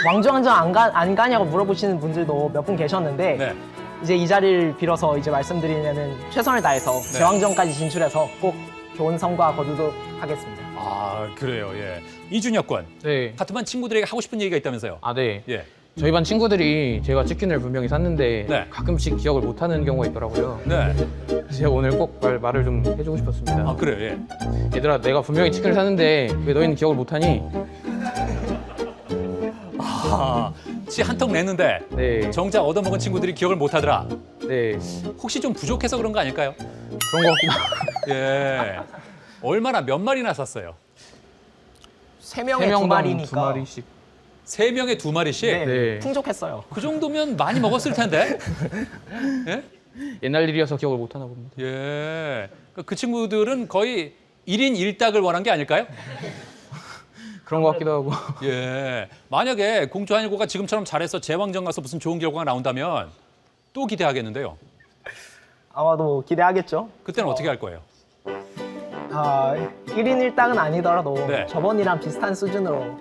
S3: 왕중왕전 안 가냐고 물어보시는 분들도 몇 분 계셨는데
S2: 네.
S3: 이제 이 자리를 빌어서 이제 말씀드리면은 최선을 다해서 제왕전까지 진출해서 꼭 좋은 성과 거두도록 하겠습니다.
S2: 그래요. 예. 이준혁 군.
S13: 네.
S2: 같은 반 친구들에게 하고 싶은 얘기가 있다면서요?
S13: 네.
S2: 예.
S13: 저희 반 친구들이 제가 치킨을 분명히 샀는데
S2: 네.
S13: 가끔씩 기억을 못하는 경우가 있더라고요.
S2: 네.
S13: 그래서 제가 오늘 꼭 말을 좀 해주고 싶었습니다.
S2: 그래요. 예.
S13: 얘들아, 내가 분명히 치킨을 샀는데 왜 너희는 기억을 못하니?
S2: 치 한턱 냈는데
S13: 네.
S2: 정작 얻어먹은 친구들이 기억을 못하더라.
S13: 네.
S2: 혹시 좀 부족해서 그런 거 아닐까요?
S13: 그런 것 같기도 하고.
S2: 예. 얼마나 몇 마리나 샀어요?
S3: 3명에 2마리니까
S13: 2마리씩.
S2: 3명에 2마리씩?
S3: 네,
S13: 네.
S3: 풍족했어요.
S2: 그 정도면 많이 먹었을 텐데. 예?
S13: 옛날 일이어서 기억을 못하나 봅니다.
S2: 예. 그 친구들은 거의 1인 1닭을 원한 게 아닐까요?
S13: 그런 것 같기도 하고.
S2: 예. 만약에 공주 한일고가 지금처럼 잘해서 제왕전 가서 무슨 좋은 결과가 나온다면 또 기대하겠는데요.
S3: 아마도 기대하겠죠.
S2: 그때는 어떻게 할 거예요?
S3: 1인 1당은 아니더라도
S2: 네.
S3: 저번이랑 비슷한 수준으로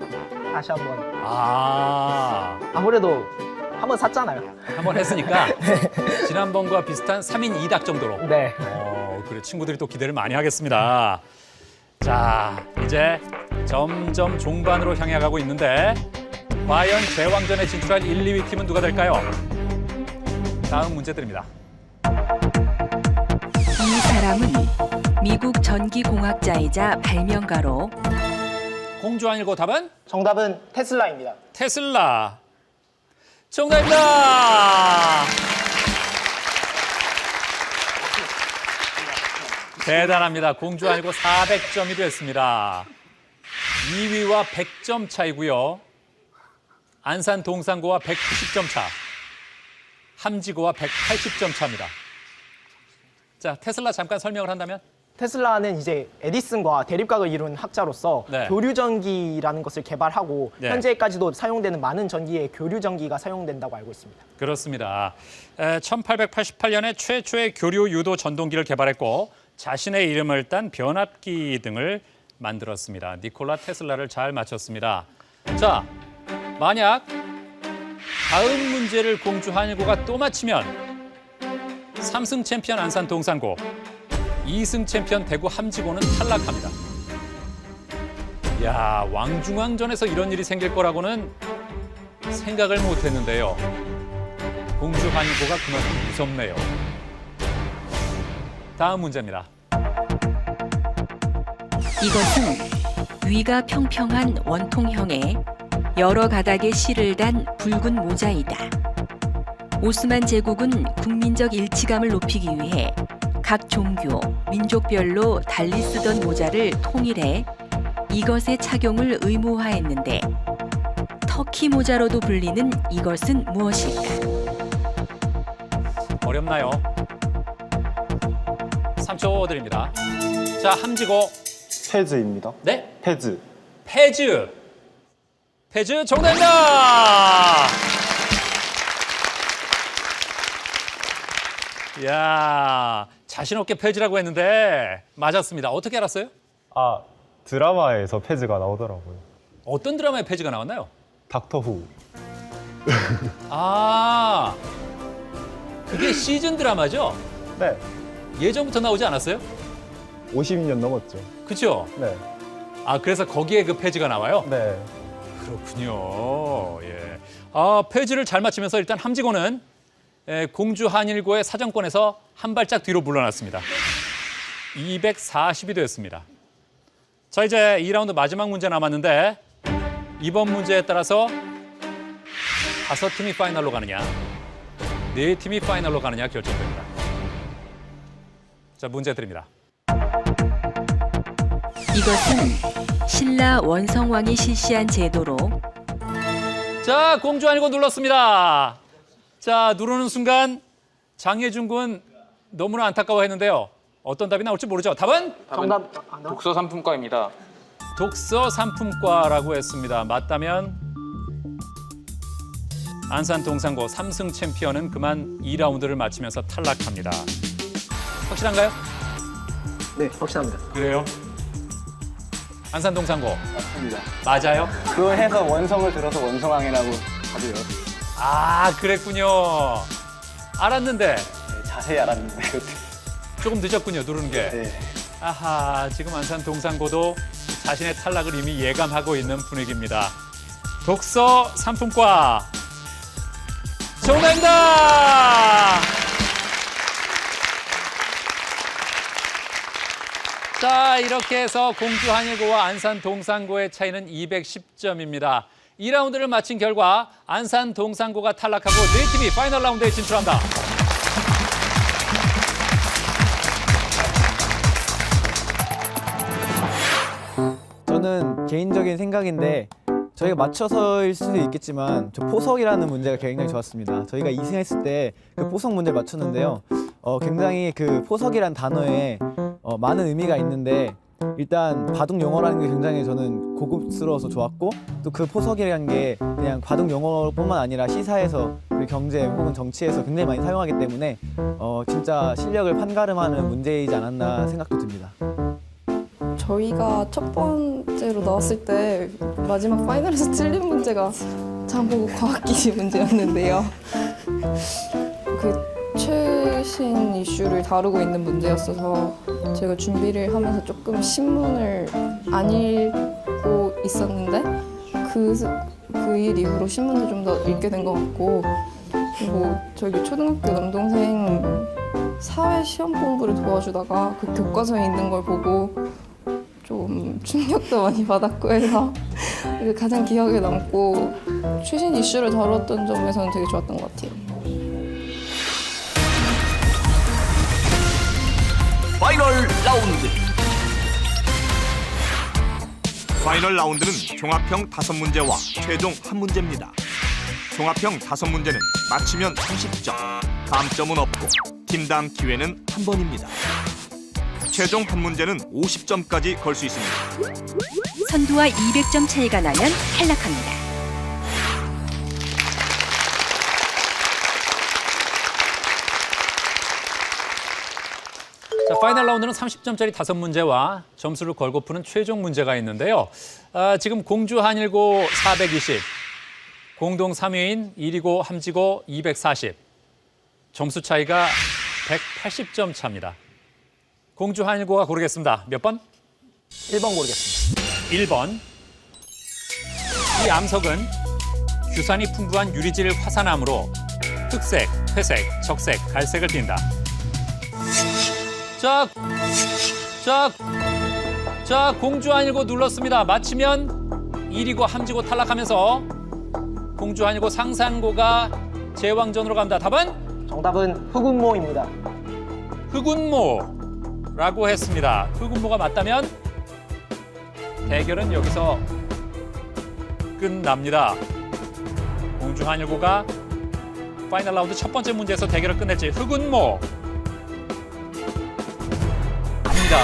S3: 다시 한번 아무래도 한번 샀잖아요.
S2: 한번 했으니까 지난번과 비슷한 3인 2닭 정도로.
S3: 네.
S2: 그래, 친구들이 또 기대를 많이 하겠습니다. 자, 이제 점점 종반으로 향해 가고 있는데 과연 제왕전에 진출할 1, 2위 팀은 누가 될까요? 다음 문제 드립니다.
S5: 이 사람은 미국 전기공학자이자 발명가로
S2: 공주 아니고 답은?
S3: 정답은 테슬라입니다.
S2: 테슬라. 정답입니다. 대단합니다. 공주 아니고 400점이 됐습니다. 2위와 100점 차이고요. 안산 동산고와 190점 차. 함지고와 180점 차입니다. 자, 테슬라 잠깐 설명을 한다면?
S3: 테슬라는 이제 에디슨과 대립각을 이룬 학자로서
S2: 네.
S3: 교류전기라는 것을 개발하고
S2: 네.
S3: 현재까지도 사용되는 많은 전기에 교류전기가 사용된다고 알고 있습니다.
S2: 그렇습니다. 1888년에 최초의 교류 유도 전동기를 개발했고 자신의 이름을 딴 변압기 등을 만들었습니다. 니콜라 테슬라를 잘 맞췄습니다. 자, 만약 다음 문제를 공주 한일고가 또 맞히면 3승 챔피언 안산 동산고, 2승 챔피언 대구 함지고는 탈락합니다. 야, 왕중왕전에서 이런 일이 생길 거라고는 생각을 못했는데요. 공주 한일고가 그만큼 무섭네요. 다음 문제입니다.
S5: 이것은 위가 평평한 원통형의 여러 가닥의 실을 단 붉은 모자이다. 오스만 제국은 국민적 일치감을 높이기 위해 각 종교, 민족별로 달리 쓰던 모자를 통일해 이것의 착용을 의무화했는데 터키 모자로도 불리는 이것은 무엇일까?
S2: 어렵나요? 3초 드립니다. 자, 함지고.
S12: 페즈입니다.
S2: 네?
S12: 페즈.
S2: 페즈. 페즈 정답입니다. 이야, 자신 없게 페즈라고 했는데 맞았습니다. 어떻게 알았어요?
S12: 아, 드라마에서 페즈가 나오더라고요.
S2: 어떤 드라마에 페즈가 나왔나요?
S12: 닥터 후.
S2: 아, 그게 시즌 드라마죠?
S12: 네.
S2: 예전부터 나오지 않았어요?
S12: 50년 넘었죠.
S2: 그렇죠?
S12: 네.
S2: 아, 그래서 거기에 그 페즈가 나와요?
S12: 네.
S2: 그렇군요. 예. 아, 페즈를 잘 맞히면서 일단 함지고는 공주 한일고의 사정권에서 한 발짝 뒤로 물러났습니다. 240이 됐습니다. 자, 이제 2라운드 마지막 문제 남았는데 이번 문제에 따라서 5팀이 파이널로 가느냐, 4팀이 파이널로 가느냐 결정됩니다. 자, 문제 드립니다.
S5: 이것은 신라 원성왕이 실시한 제도로
S2: 자, 공주 아니고 눌렀습니다. 자, 누르는 순간 장예준 군 너무나 안타까워했는데요. 어떤 답이 나올지 모르죠. 답은?
S3: 정답.
S13: 독서 상품과입니다.
S2: 독서 상품과라고 했습니다. 맞다면 안산 동산고 3승 챔피언은 그만 2라운드를 마치면서 탈락합니다. 확실한가요?
S3: 네, 확실합니다.
S2: 그래요? 안산 동산고
S8: 맞습니다.
S2: 맞아요?
S8: 그거 해서 원성을 들어서 원성왕이라고 다들 외웠어요.
S2: 아, 그랬군요. 알았는데
S8: 네, 자세히 알았는데 그때.
S2: 조금 늦었군요, 누르는 게.
S8: 네.
S2: 아하, 지금 안산 동산고도 자신의 탈락을 이미 예감하고 있는 분위기입니다. 독서 상품과 정답입니다. 자, 이렇게 해서 공주 한일고와 안산 동산고의 차이는 210점입니다. 2라운드를 마친 결과 안산 동산고가 탈락하고 4팀이 파이널 라운드에 진출합니다.
S8: 저는 개인적인 생각인데 저희가 맞춰서일 수도 있겠지만 저 포석이라는 문제가 굉장히 좋았습니다. 저희가 2승했을 때 그 포석 문제를 맞췄는데요. 굉장히 그 포석이란 단어에 많은 의미가 있는데 일단 바둑 용어라는 게 굉장히 저는 고급스러워서 좋았고 또 그 포석이라는 게 그냥 바둑 용어뿐만 아니라 시사에서 그리고 경제 혹은 정치에서 굉장히 많이 사용하기 때문에 진짜 실력을 판가름하는 문제이지 않았나 생각도 듭니다.
S10: 저희가 첫 번째로 나왔을 때 마지막 파이널에서 틀린 문제가 장보고 과학기시 문제였는데요. 그 최신 이슈를 다루고 있는 문제였어서 제가 준비를 하면서 조금 신문을 안 읽고 있었는데 그 일 이후로 신문을 좀 더 읽게 된 것 같고 그리고 저기 초등학교 남동생 사회 시험 공부를 도와주다가 그 교과서에 있는 걸 보고 좀 충격도 많이 받았고 해서 이게 가장 기억에 남고 최신 이슈를 다뤘던 점에서는 되게 좋았던 것 같아요.
S1: 파이널 라운드. 파이널 라운드는 종합형 5문제와 최종 1문제입니다. 종합형 5문제는 맞히면 30점, 감점은 없고 팀당 기회는 1번입니다. 최종 1문제는 50점까지 걸 수 있습니다.
S5: 선두와 200점 차이가 나면 탈락합니다.
S2: 자, 파이널 라운드는 30점짜리 5문제와 점수를 걸고 푸는 최종 문제가 있는데요. 지금 공주 한일고 420, 공동 3위인 이리고 함지고 240. 점수 차이가 180점 차입니다. 공주 한일고가 고르겠습니다. 몇 번?
S3: 1번 고르겠습니다.
S2: 1번. 이 암석은 규산이 풍부한 유리질 화산암으로 흑색, 회색, 적색, 갈색을 띈다. 자, 공주 한일고 눌렀습니다. 맞히면 이리고 함지고 탈락하면서 공주 한일고 상산고가 제왕전으로 갑니다. 답은?
S3: 정답은 흑운모입니다.
S2: 흑운모라고 했습니다. 흑운모가 맞다면 대결은 여기서 끝납니다. 공주 한일고가 파이널 라운드 첫 번째 문제에서 대결을 끝낼지. 흑운모 아닙니다.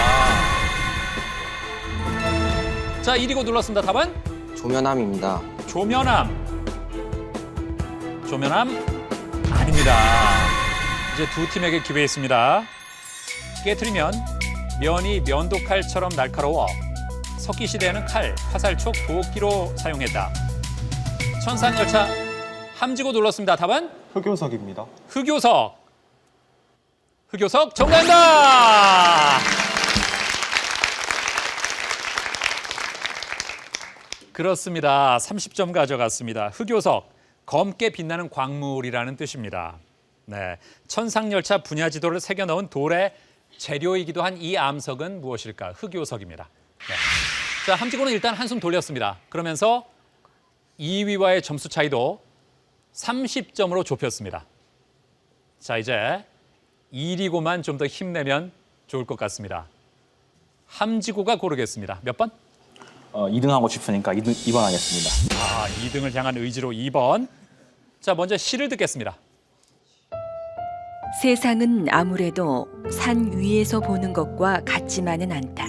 S2: 자, 이리고 눌렀습니다. 답은?
S7: 조면암입니다.
S2: 조면암 아닙니다. 이제 두 팀에게 기회 있습니다. 깨트리면 면이 면도칼처럼 날카로워 석기 시대에는 칼, 화살촉, 도끼로 사용했다. 천상열차 함지고 눌렀습니다. 답은?
S12: 흑요석입니다.
S2: 흑요석 정답입니다. 그렇습니다. 30점 가져갔습니다. 흑요석, 검게 빛나는 광물이라는 뜻입니다. 네, 천상열차 분야 지도를 새겨 넣은 돌의 재료이기도 한 이 암석은 무엇일까? 흑요석입니다. 네. 자, 함지고는 일단 한숨 돌렸습니다. 그러면서 2위와의 점수 차이도 30점으로 좁혔습니다. 자, 이제 이리고만 좀 더 힘내면 좋을 것 같습니다. 함지고가 고르겠습니다. 몇 번?
S9: 2등 하고 싶으니까 2번 하겠습니다.
S2: 2등을 향한 의지로 2번. 자, 먼저 시를 듣겠습니다.
S5: 세상은 아무래도 산 위에서 보는 것과 같지만은 않다.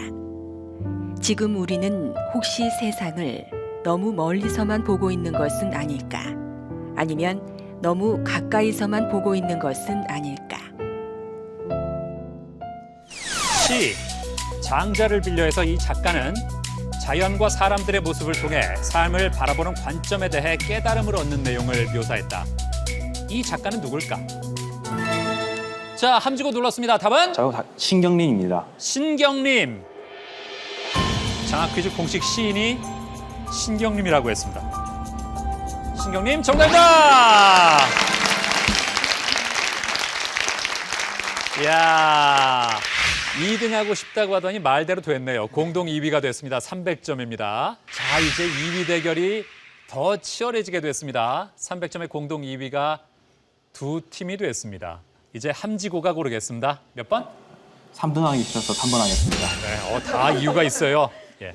S5: 지금 우리는 혹시 세상을 너무 멀리서만 보고 있는 것은 아닐까? 아니면 너무 가까이서만 보고 있는 것은 아닐까?
S2: 시, 장자를 빌려해서 이 작가는 자연과 사람들의 모습을 통해 삶을 바라보는 관점에 대해 깨달음을 얻는 내용을 묘사했다. 이 작가는 누굴까? 자, 함지고 눌렀습니다. 답은?
S9: 신경림입니다.
S2: 신경림. 장학 퀴즈 공식 시인이 신경림이라고 했습니다. 신경림 정답입니다. 이야, 2등 하고 싶다고 하더니 말대로 됐네요. 공동 2위가 됐습니다. 300점입니다. 자, 이제 2위 대결이 더 치열해지게 됐습니다. 300점의 공동 2위가 두 팀이 됐습니다. 이제 함지고가 고르겠습니다. 몇 번?
S9: 3등 하기 싫어서 3번 하겠습니다.
S2: 네, 다 이유가 있어요. 예.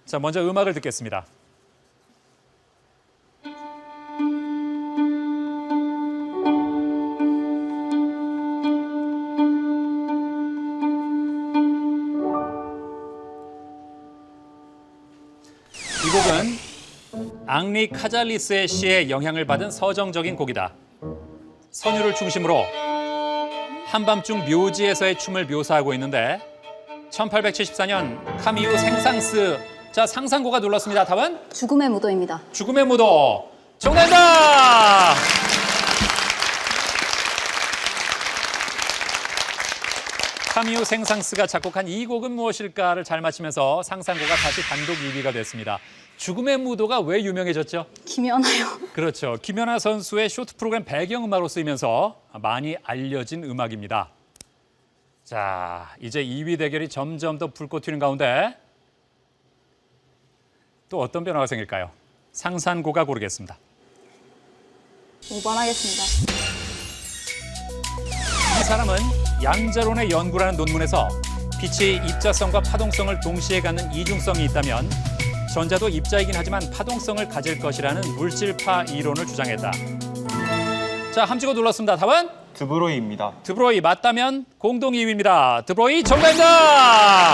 S2: 자, 먼저 음악을 듣겠습니다. 이 곡은 앙리 카잘리스의 시에 영향을 받은 서정적인 곡이다. 선율을 중심으로 한밤중 묘지에서의 춤을 묘사하고 있는데 1874년 카미유 생상스. 자, 상상고가 눌렀습니다. 답은?
S4: 죽음의 무도입니다.
S2: 죽음의 무도 정답입니다. 카미유 생상스가 작곡한 이 곡은 무엇일까를 잘 맞히면서 상상고가 다시 단독 2위가 됐습니다. 죽음의 무도가 왜 유명해졌죠?
S4: 김연아요.
S2: 그렇죠. 김연아 선수의 쇼트 프로그램 배경음악으로 쓰이면서 많이 알려진 음악입니다. 자, 이제 2위 대결이 점점 더 불꽃 튀는 가운데 또 어떤 변화가 생길까요? 상산고가 고르겠습니다.
S4: 5번 하겠습니다.
S2: 이 사람은 양자론의 연구라는 논문에서 빛이 입자성과 파동성을 동시에 갖는 이중성이 있다면 전자도 입자이긴 하지만 파동성을 가질 것이라는 물질파 이론을 주장했다. 자, 함 찍어 눌렀습니다. 답은?
S12: 드브로이입니다.
S2: 드브로이 맞다면 공동 2위입니다. 드브로이 정답입니다.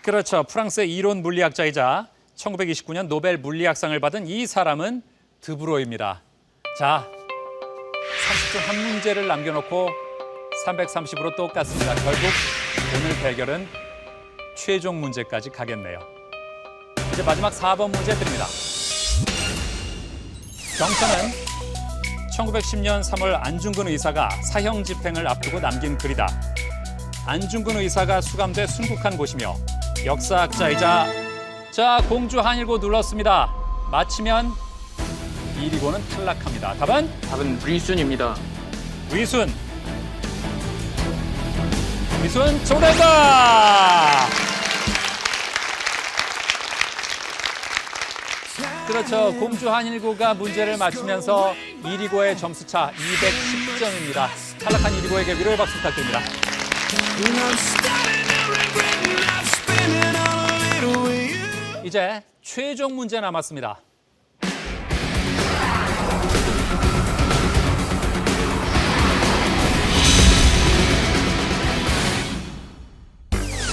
S2: 그렇죠. 프랑스의 이론 물리학자이자 1929년 노벨 물리학상을 받은 이 사람은 드브로이입니다. 자, 30점 한 문제를 남겨놓고 330으로 똑같습니다. 결국 오늘 대결은 최종 문제까지 가겠네요. 이제 마지막 4번 문제 드립니다. 경찰은 1910년 3월 안중근 의사가 사형 집행을 앞두고 남긴 글이다. 안중근 의사가 수감돼 순국한 곳이며 역사학자이자 자 공주 한일고 눌렀습니다. 맞히면 이리고는 탈락합니다. 답은?
S13: 답은 위순입니다.
S2: 위순. 위순 정답이다. 그렇죠. 공주 한일고가 문제를 맞히면서 이리고의 점수차 210점입니다. 탈락한 이리고에게 위로의 박수 부탁드립니다. 이제 최종 문제 남았습니다.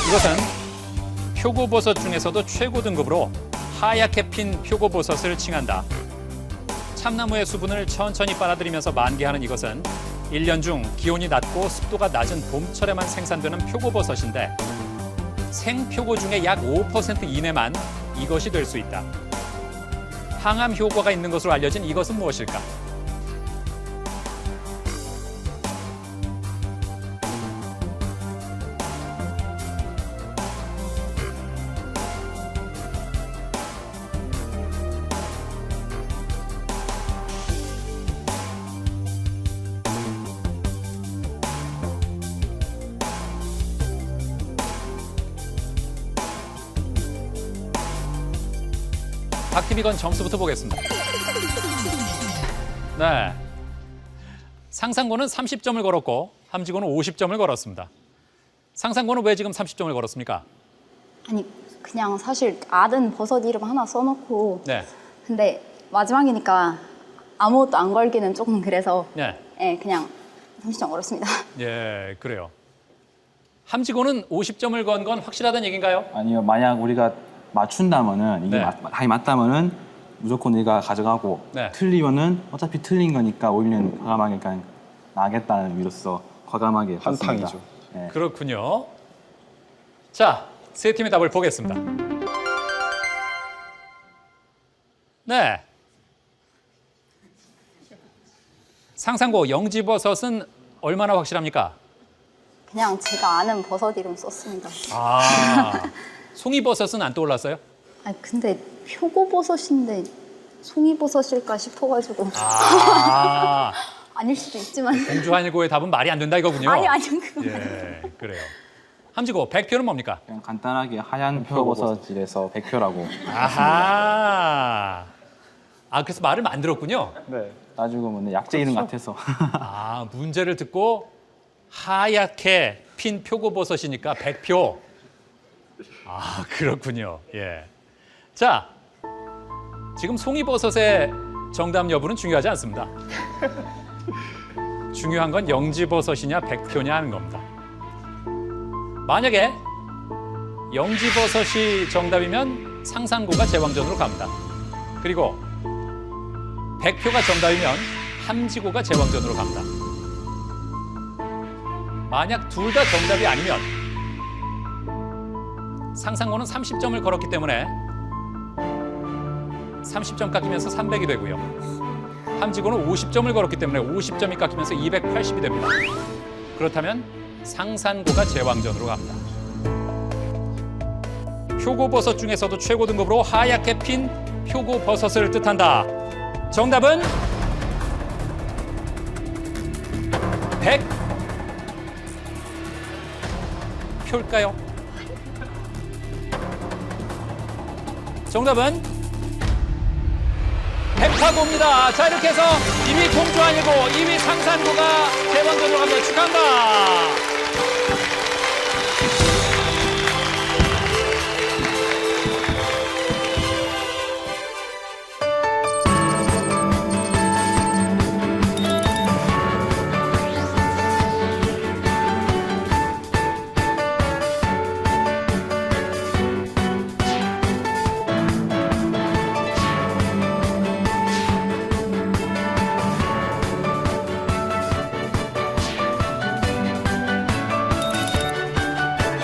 S2: 이것은 표고버섯 중에서도 최고 등급으로 하얗게 핀 표고버섯을 칭한다. 참나무의 수분을 천천히 빨아들이면서 만개하는 이것은 1년 중 기온이 낮고 습도가 낮은 봄철에만 생산되는 표고버섯인데 생표고 중에 약 5% 이내만 이것이 될 수 있다. 항암 효과가 있는 것으로 알려진 이것은 무엇일까? 박TV건 점수부터 보겠습니다. 네, 상상고는 30점을 걸었고 함지고는 50점을 걸었습니다. 상상고는 왜 지금 30점을 걸었습니까?
S4: 아니 그냥 사실 아는 버섯 이름 하나 써놓고
S2: 네.
S4: 근데 마지막이니까 아무것도 안 걸기는 조금 그래서
S2: 네.
S4: 네, 그냥 30점 걸었습니다.
S2: 예, 그래요. 함지고는 50점을 건 건 확실하다는 얘기인가요?
S9: 아니요, 만약 우리가 맞춘다면은 이게
S2: 네.
S9: 답이 맞다면은 무조건 우리가 가져가고
S2: 네.
S9: 틀리면은 어차피 틀린 거니까 오히려 과감하게 그냥 나겠다는 의미로서 과감하게
S12: 한탕이죠.
S9: 봤습니다. 네.
S2: 그렇군요. 자, 세 팀의 답을 보겠습니다. 네. 상상고 영지버섯은 얼마나 확실합니까?
S4: 그냥 제가 아는 버섯 이름 썼습니다.
S2: 아, 송이버섯은 안 떠올랐어요?
S4: 아니 근데 표고버섯인데 송이버섯일까 싶어가지고
S2: 아,
S4: 아닐 수도 있지만
S2: 공주 한일고의 답은 말이 안 된다 이거군요.
S4: 아니요 그거
S2: 예, 그래요. 함지고 100표는 뭡니까?
S9: 그냥 간단하게 하얀 표고버섯이라서 100표라고.
S2: 아하. 아, 그래서 말을 만들었군요.
S12: 네.
S9: 나중에 뭐 약재 이름 같아서.
S2: 아, 문제를 듣고 하얗게 핀 표고버섯이니까 100표. 아, 그렇군요. 예. 자, 지금 송이버섯의 정답 여부는 중요하지 않습니다. 중요한 건 영지버섯이냐 100표냐 하는 겁니다. 만약에 영지버섯이 정답이면 상산고가 제왕전으로 갑니다. 그리고 100표가 정답이면 함지고가 제왕전으로 갑니다. 만약 둘 다 정답이 아니면 상상고는 30점을 걸었기 때문에 30점 깎이면서 300이 되고요. 함지고는 50점을 걸었기 때문에 50점이 깎이면서 280이 됩니다. 그렇다면 상산고가 제왕전으로 갑니다. 표고버섯 중에서도 최고 등급으로 하얗게 핀 표고버섯을 뜻한다. 정답은 100 표일까요? 정답은 100타고입니다. 자, 이렇게 해서 2위 공주한일고 2위 상산고가 대번전으로 갑니다. 축하합니다.